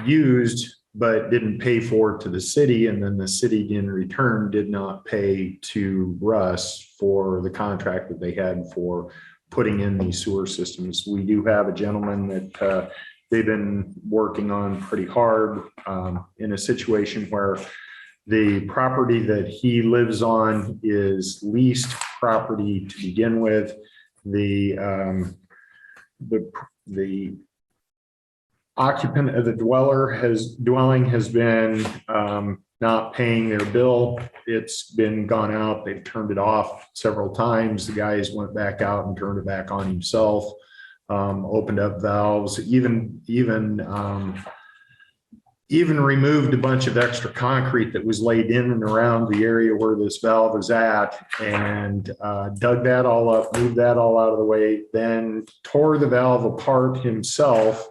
used but didn't pay for to the city, and then the city in return did not pay to Russ for the contract that they had for putting in these sewer systems. We do have a gentleman that they've been working on pretty hard in a situation where the property that he lives on is leased property to begin with. The occupant of the dwelling has been not paying their bill. It's been gone out. They've turned it off several times. The guys went back out and turned it back on himself. Opened up valves, even removed a bunch of extra concrete that was laid in and around the area where this valve is at, and dug that all up, moved that all out of the way, then tore the valve apart himself,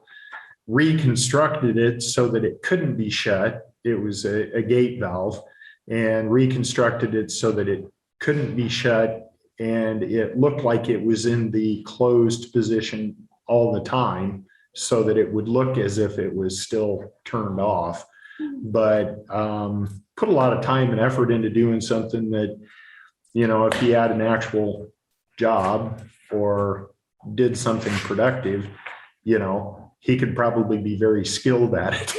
reconstructed it so that it couldn't be shut. It was a gate valve, and reconstructed it so that it couldn't be shut. And it looked like it was in the closed position all the time so that it would look as if it was still turned off. But put a lot of time and effort into doing something that, you know, if he had an actual job or did something productive, you know, he could probably be very skilled at it.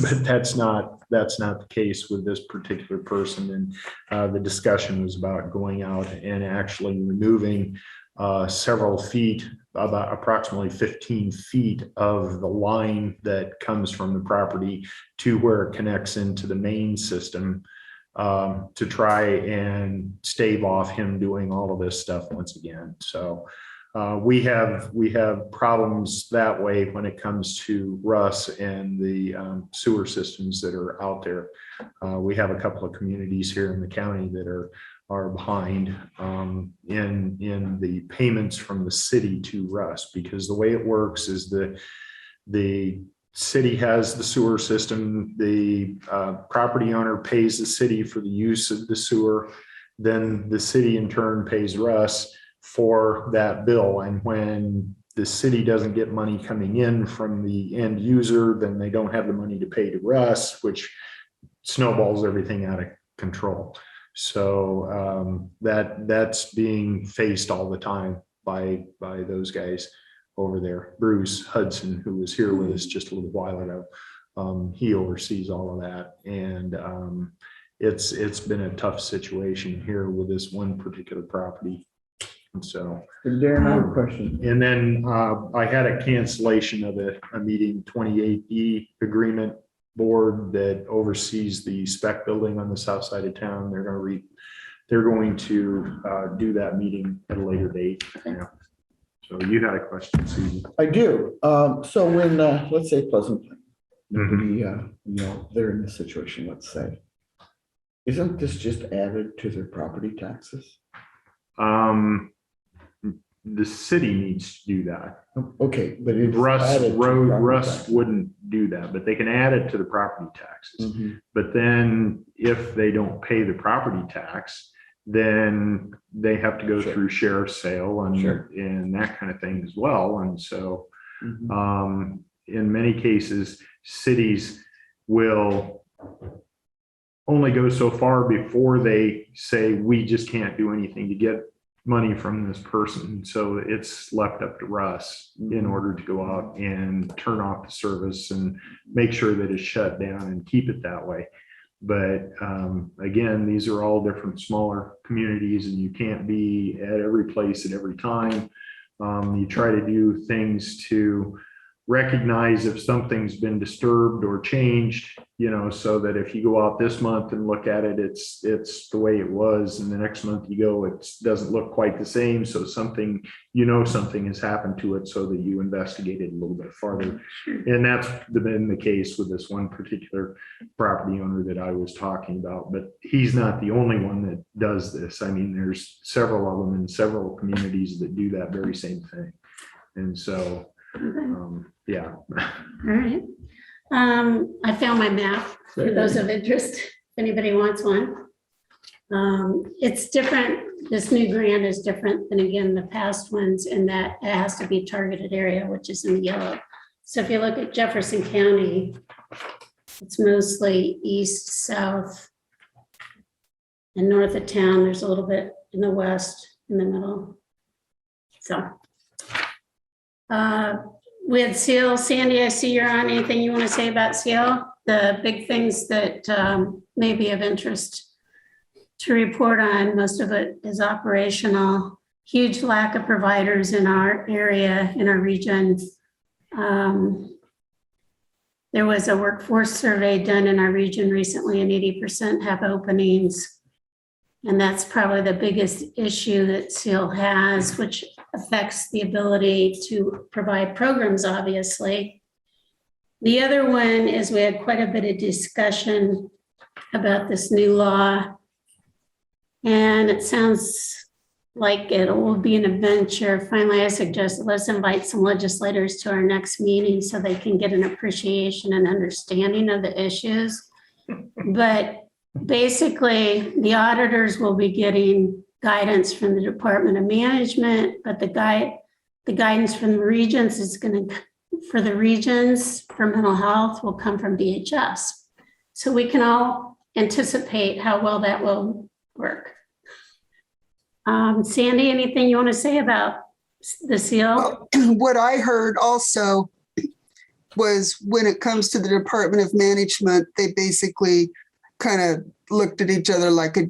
But that's not the case with this particular person. And the discussion was about going out and actually removing several feet, about approximately 15 feet of the line that comes from the property to where it connects into the main system, to try and stave off him doing all of this stuff once again. So we have problems that way when it comes to Russ and the sewer systems that are out there. We have a couple of communities here in the county that are behind in the payments from the city to Russ, because the way it works is the city has the sewer system, the property owner pays the city for the use of the sewer, then the city in turn pays Russ for that bill. And when the city doesn't get money coming in from the end user, then they don't have the money to pay to Russ, which snowballs everything out of control. So that's being faced all the time by those guys over there. Bruce Hudson, who was here with us just a little while ago, he oversees all of that. And it's been a tough situation here with this one particular property. And so, Darren, I have a question. and then I had a cancellation of a meeting, 28E agreement board that oversees the spec building on the south side of town. They're going to do that meeting at a later date. Yeah. So you had a question, Susan. I do. So when, let's say Pleasant Plain, they're in this situation, let's say, isn't this just added to their property taxes? The city needs to do that. Okay, but it's Russ added to property Russ taxes. wouldn't do that, but they can add it to the property taxes. Mhm. But then if they don't pay the property tax, then they have to go Sure. through sheriff's sale and, Sure. and that kind of thing as well. And so Mhm. in many cases, cities will only go so far before they say, we just can't do anything to get money from this person. So it's left up to Russ in order to go out and turn off the service and make sure that it's shut down and keep it that way. But again, these are all different smaller communities, and you can't be at every place at every time. You try to do things to recognize if something's been disturbed or changed, so that if you go out this month and look at it, it's the way it was. And the next month you go, it doesn't look quite the same. So something has happened to it, so that you investigate it a little bit farther. And that's been the case with this one particular property owner that I was talking about, but he's not the only one that does this. I mean, there's several of them in several communities that do that very same thing. And so, yeah. All right. I found my map for those of interest, if anybody wants one. It's different. This new grant is different than, again, the past ones, in that it has to be targeted area, which is in yellow. So if you look at Jefferson County, it's mostly east, south, and north of town. There's a little bit in the west, in the middle. So we had Seal. Sandy, I see you're on. Anything you want to say about Seal? The big things that may be of interest to report on, most of it is operational. Huge lack of providers in our area, in our region. There was a workforce survey done in our region recently, and 80% have openings. And that's probably the biggest issue that SEAL has, which affects the ability to provide programs, obviously. The other one is we had quite a bit of discussion about this new law. And it sounds like it will be an adventure. Finally, I suggested let's invite some legislators to our next meeting so they can get an appreciation and understanding of the issues. But basically, the auditors will be getting guidance from the Department of Management, but the guidance from the regions is going to, for the regions for mental health, will come from DHS. So we can all anticipate how well that will work. Sandy, anything you want to say about the SEAL? What I heard also was when it comes to the Department of Management, they basically kind of looked at each other like a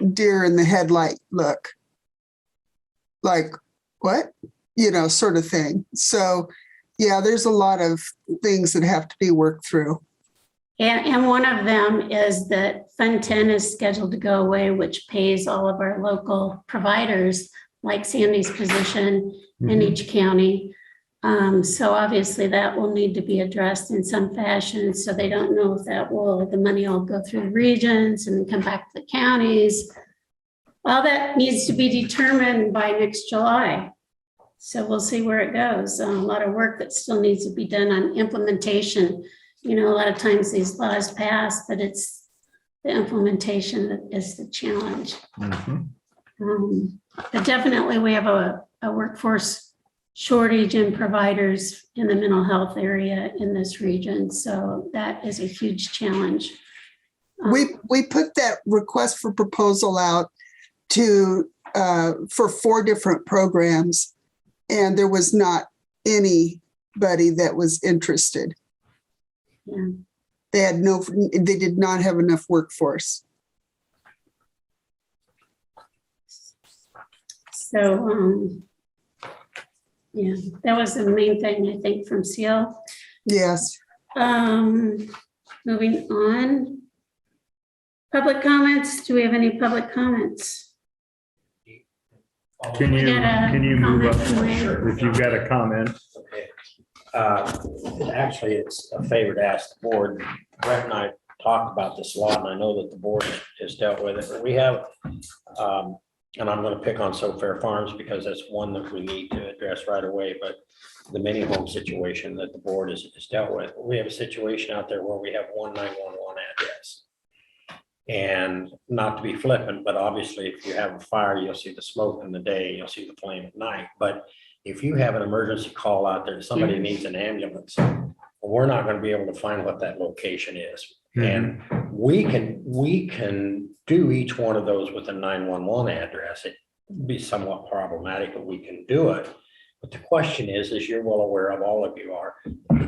deer in the headlight look. Like, what? You know, sort of thing. So, yeah, there's a lot of things that have to be worked through. And one of them is that Fund 10 is scheduled to go away, which pays all of our local providers, like Sandy's position in each county. So obviously that will need to be addressed in some fashion. So they don't know if the money will go through the regions and come back to the counties. All that needs to be determined by next July. So we'll see where it goes. A lot of work that still needs to be done on implementation. You know, a lot of times these laws pass, but it's the implementation that is the challenge. But definitely we have a workforce shortage in providers in the mental health area in this region. So that is a huge challenge. We put that request for proposal out to for 4 different programs, and there was not anybody that was interested. Yeah. They did not have enough workforce. So, yeah, that was the main thing, I think, from SEAL. Yes. Moving on. Public comments. Do we have any public comments? Can We you got a move up comment from Ray. if you've got a comment? Okay. Actually, it's a favor to ask the board. Brett and I talked about this a lot, and I know that the board has dealt with it. But we have, and I'm going to pick on So Fair Farms because that's one that we need to address right away. But the mini home situation that the board has dealt with, we have a situation out there where we have one 911 address. And not to be flippant, but obviously if you have a fire, you'll see the smoke in the day, you'll see the flame at night. But if you have an emergency call out there, somebody needs an ambulance, we're not going to be able to find what that location is. And we can do each one of those with a 911 address. It'd be somewhat problematic, but we can do it. But the question is, as you're well aware of, all of you are,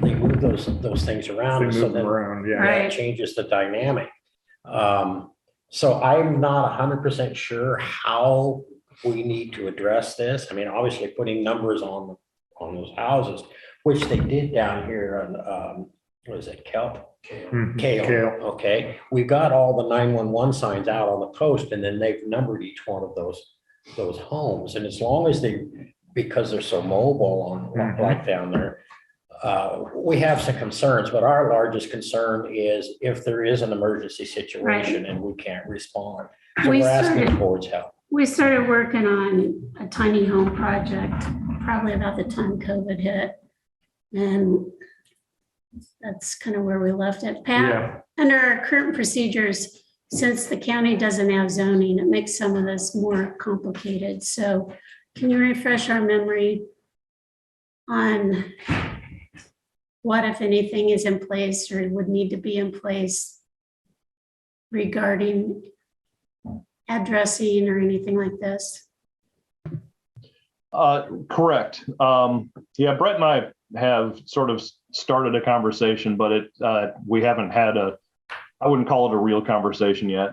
they move those things around. They So move then around, yeah. Right. that changes the dynamic. So I'm not 100% sure how we need to address this. I mean, obviously putting numbers on those houses, which they did down here on, what is it, Kale? Kale. Okay. We got all the 911 signs out on the post, and then they've numbered each one of those homes. And as long as because they're so mobile on like down there, we have some concerns, but our largest concern is if there is an emergency situation and we can't respond. So we're asking the board's help. We started working on a tiny home project probably about the time COVID hit. And that's kind of where we left it. Pat, under our current procedures, since the county doesn't have zoning, it makes some of this more complicated. So can you refresh our memory on what, if anything, is in place or would need to be in place regarding addressing or anything like this? Correct. Yeah, Brett and I have sort of started a conversation, but we haven't had I wouldn't call it a real conversation yet,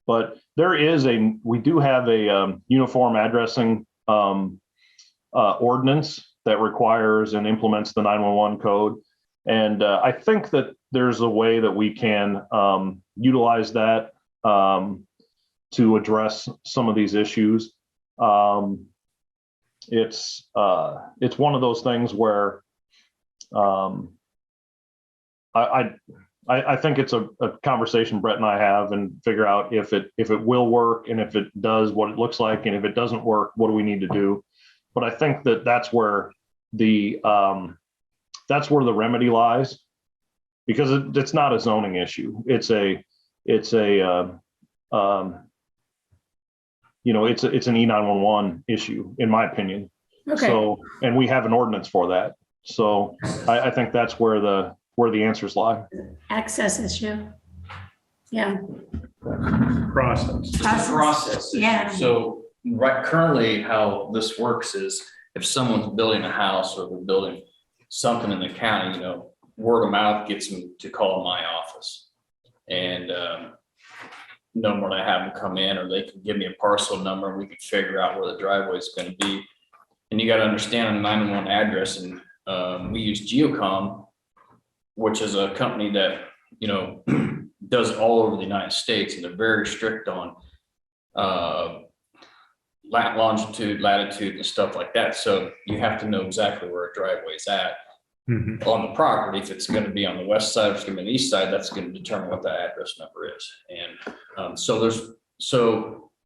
but we do have a uniform addressing ordinance that requires and implements the 911 code. And I think that there's a way that we can utilize that to address some of these issues. It's one of those things where I think it's a conversation Brett and I have and figure out if it will work, and if it does, what it looks like, and if it doesn't work, what do we need to do? But I think that that's where the remedy lies, because it's not a zoning issue. It's an E911 issue, in my opinion. Okay, So, and we have an ordinance for that. So I think that's where the answers lie. access issue. Yeah, Process. It's a process. issue. Yeah. So right currently, how this works is if someone's building a house or they're building something in the county, word of mouth gets them to call my office. And number I have them come in, or they can give me a parcel number and we can figure out where the driveway is going to be. And you got to understand a 911 address, and we use Geocom, which is a company that, does all over the United States, and they're very strict on longitude, latitude, and stuff like that. So you have to know exactly where a driveway is at on the property. If it's going to be on the west side, if it's going to be on the east side, that's going to determine what that address number is. And so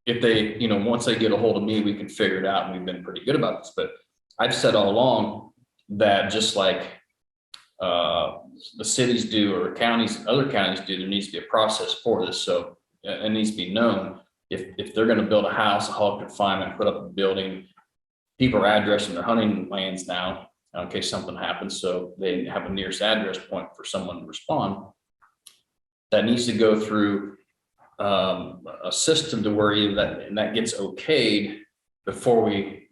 if they, once they get a hold of me, we can figure it out, and we've been pretty good about this. But I've said all along that just like the cities do, or other counties do, there needs to be a process for this. So it needs to be known if they're going to build a house, a hog confinement, put up a building, people are addressing their hunting lands now in case something happens. So they have a nearest address point for someone to respond. That needs to go through a system to where that gets okayed before we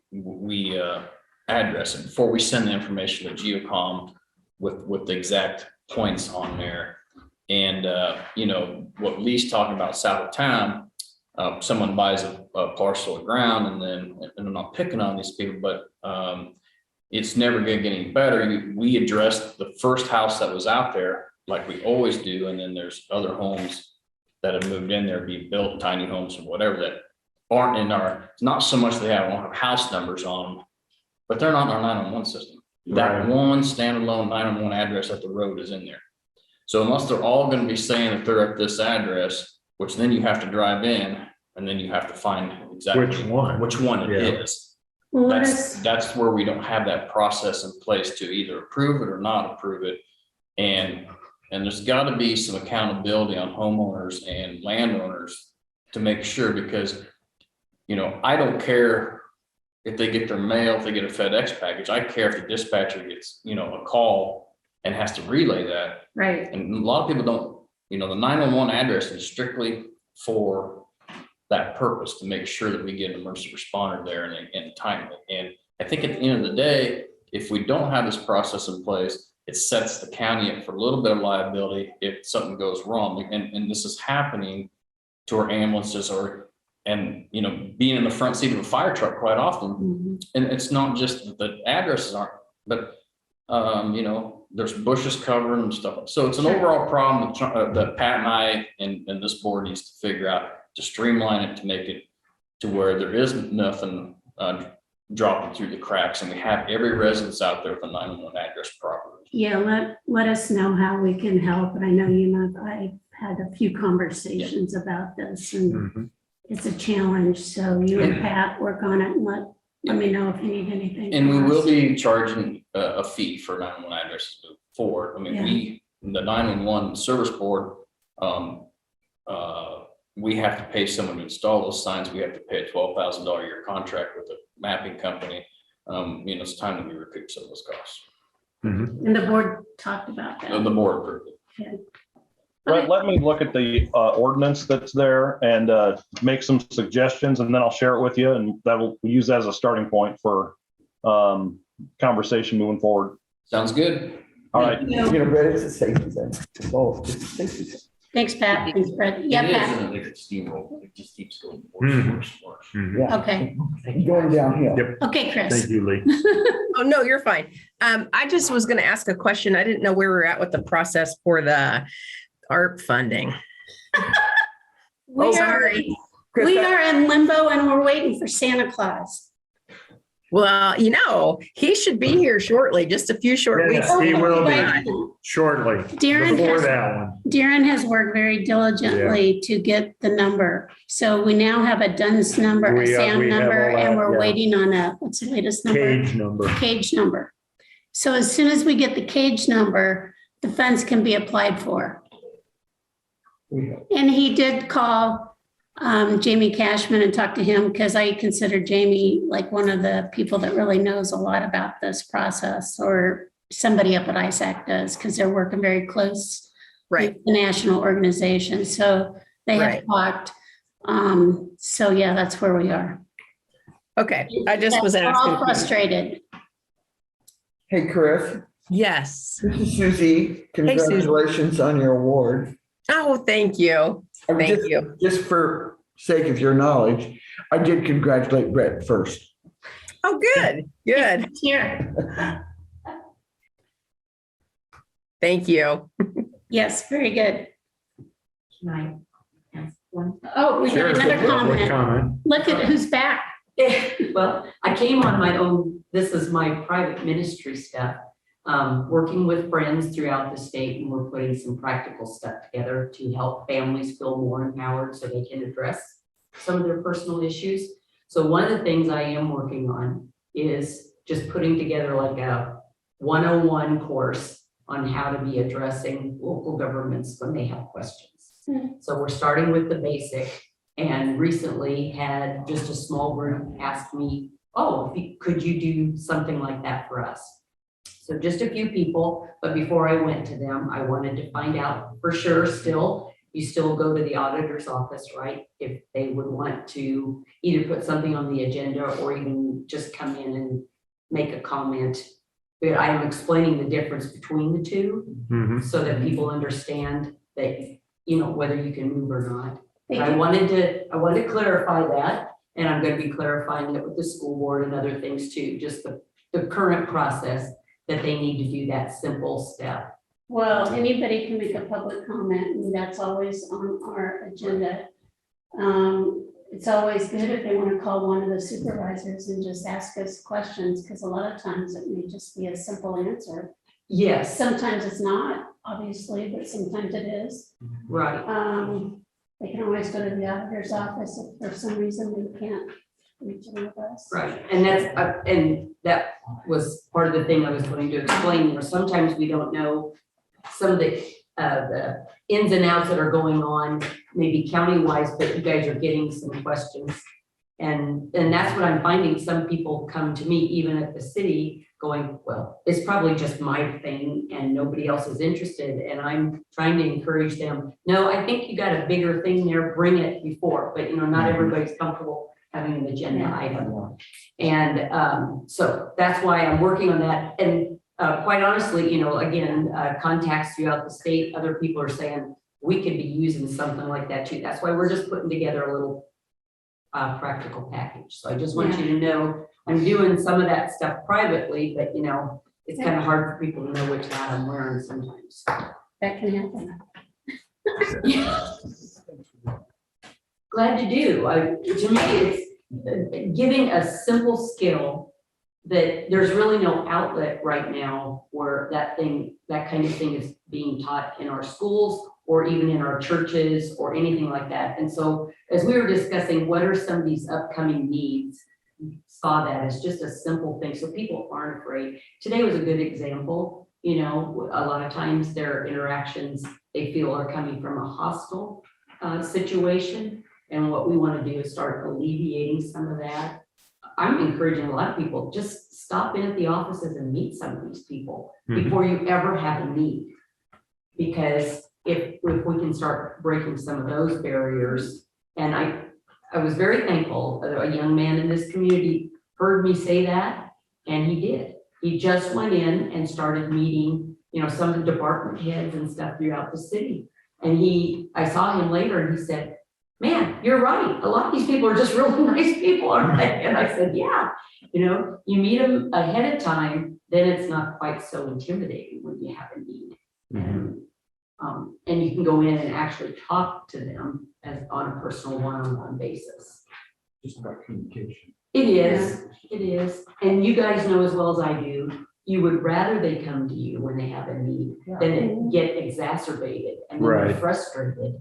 address it, before we send the information to Geocom with the exact points on there. And what Lee's talking about south of town, someone buys a parcel of ground, and I'm not picking on these people, but it's never gonna get any better. We addressed the first house that was out there like we always do, and then there's other homes that have moved in there, be built, tiny homes or whatever, that aren't in it's not so much they won't have house numbers on them, but they're not in our 911 system. That one standalone 911 address at the road is in there. So unless they're all going to be saying that they're at this address, which then you have to drive in, and then you have to find exactly which one it is. well, That's where we don't have that process in place to either approve it or not approve it. And there's got to be some accountability on homeowners and landowners to make sure, because, I don't care if they get their mail, if they get a FedEx package. I care if the dispatcher gets, a call and has to relay that. right, And a lot of people don't, the 911 address is strictly for that purpose, to make sure that we get an emergency responder there and timely. And I think at the end of the day, if we don't have this process in place, it sets the county up for a little bit of liability if something goes wrong. And this is happening to our ambulances, being in the front seat of a fire truck quite often. mhm, And it's not just that the addresses aren't, but, there's bushes covering and stuff. So it's an overall problem that Pat and I and this board needs to figure out to streamline it, to make it to where there isn't nothing dropping through the cracks, and we have every residence out there with a 911 address properly. yeah, let us know how we can help. And I know, I've had a few conversations about this, and it's a challenge. So you and Pat work on it, and let me know if you need anything. And we from will us. be charging a fee for 911 addresses moving forward. I mean, the 911 service board, we have to pay someone to install those signs. We have to pay a $12,000 a year contract with a mapping company. It's time that we recoup some of those costs. And the board talked about that. The board approved it. Let me look at the ordinance that's there and make some suggestions, and then I'll share it with you, and we'll use that as a starting point for conversation moving forward. Sounds good. All right. But it's a safety thing. It's all, it's a safety thing. Thanks, Pat. Thanks, Fred. Yeah, It is, Pat. and it's steamroll. It just keeps going worse and worse and worse. Mhm. Okay. Going downhill. Yep. Okay, Chris. Thank you, Lee. Oh, no, you're fine. I just was going to ask a question. I didn't know where we're at with the process for the ARP funding. We are, Sorry. we are in limbo and we're waiting for Santa Claus. Well, he should be here shortly, just a few short Yes, weeks. he will be Right. shortly, Darren before has- that one. Darren has worked very diligently to get the number. So we now have a DUNS number, a We have SAM all number, that, and we're yeah. waiting on what's the latest number? Cage number. Cage number. So as soon as we get the cage number, the funds can be applied for. And he did call Jamie Cashman and talk to him because I consider Jamie like one of the people that really knows a lot about this process, or somebody up at ISAC does, because they're working very close Right. with the national organization. So they have talked. So yeah, that's where we are. Okay. I just was We're all asking. frustrated. Hey, Chris, Yes. this is Susie. Congratulations on your award. Oh, thank you. Thank you. Just for sake of your knowledge, I did congratulate Brett first. Oh, good. Good. Here. Thank you. Yes, very good. Can I ask one? Oh, we Sure, got another public comment. comment. Look at who's back. Well, I came on my own, this is my private ministry stuff, working with friends throughout the state, and we're putting some practical stuff together to help families feel more empowered so they can address some of their personal issues. So one of the things I am working on is just putting together like a 101 course on how to be addressing local governments when they have questions. So we're starting with the basic, and recently had just a small group ask me, oh, could you do something like that for us? So just a few people, but before I went to them, I wanted to find out for sure still, you still go to the auditor's office, right? If they would want to either put something on the agenda or even just come in and make a comment. But I am explaining the difference between the two Mhm. so that people understand that, whether you can move or not. Thank I you. wanted to clarify that, and I'm going to be clarifying it with the school board and other things too, just the current process that they need to do that simple step. Well, anybody can make a public comment, and that's always on our agenda. It's always good if they want to call one of the supervisors and just ask us questions, because a lot of times it may just be a simple answer. Yes, Sometimes it's not, obviously, but sometimes it is. right. They can always go to the auditor's office if for some reason they can't reach one of us. Right, and that was part of the thing I was going to explain, sometimes we don't know some of the ins and outs that are going on, maybe county-wise, but you guys are getting some questions. And that's what I'm finding, some people come to me, even at the city, going, well, it's probably just my thing and nobody else is interested, and I'm trying to encourage them, no, I think you got a bigger thing there, bring it before, but not everybody's comfortable having an agenda item. And so that's why I'm working on that. And quite honestly, again, contacts throughout the state, other people are saying, we could be using something like that too. That's why we're just putting together a little practical package. So I just want you to know, I'm doing some of that stuff privately, but it's kind of hard for people to know which hat I'm wearing sometimes. That can happen. Glad to do. To me, it's giving a simple skill that there's really no outlet right now where that kind of thing is being taught in our schools or even in our churches or anything like that. And so as we were discussing, what are some of these upcoming needs, saw that as just a simple thing. So people aren't afraid. Today was a good example. A lot of times their interactions they feel are coming from a hostile situation. And what we want to do is start alleviating some of that. I'm encouraging a lot of people, just stop in at the offices and meet some of these people before you ever have a need. Because if we can start breaking some of those barriers, and I was very thankful that a young man in this community heard me say that, and he did. He just went in and started meeting, some of the department heads and stuff throughout the city. And I saw him later and he said, man, you're right. A lot of these people are just really nice people, aren't they? And I said, yeah, you meet them ahead of time, then it's not quite so intimidating when you have a need. And you can go in and actually talk to them on a personal one-on-one basis. Just about communication. It is. And you guys know as well as I do, you would rather they come to you when they have a need than it get exacerbated and then they're frustrated.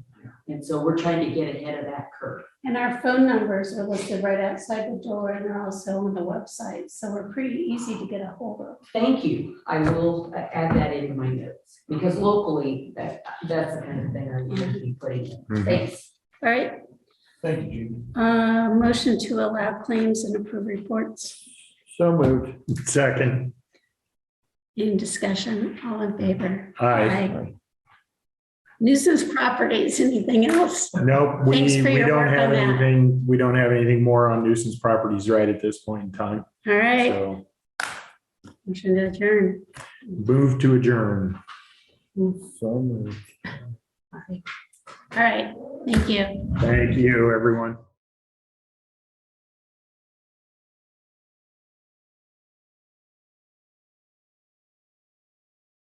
And so we're trying to get ahead of that curve. And our phone numbers are listed right outside the door and they're also on the website. So we're pretty easy to get a hold of. Thank you. I will add that into my notes because locally, that's the kind of thing I want to be putting in. Thanks. All right. Thank you, Judy. Motion to allow claims and approve reports. So moved. Second. In discussion, all in favor? Aye. Nuisance properties, anything else? Nope, Thanks for we your don't work have on that. anything, we don't have anything more on nuisance properties right at this point in time. All right, So motion to adjourn. move to adjourn. So moved. All right, thank you. Thank you, everyone.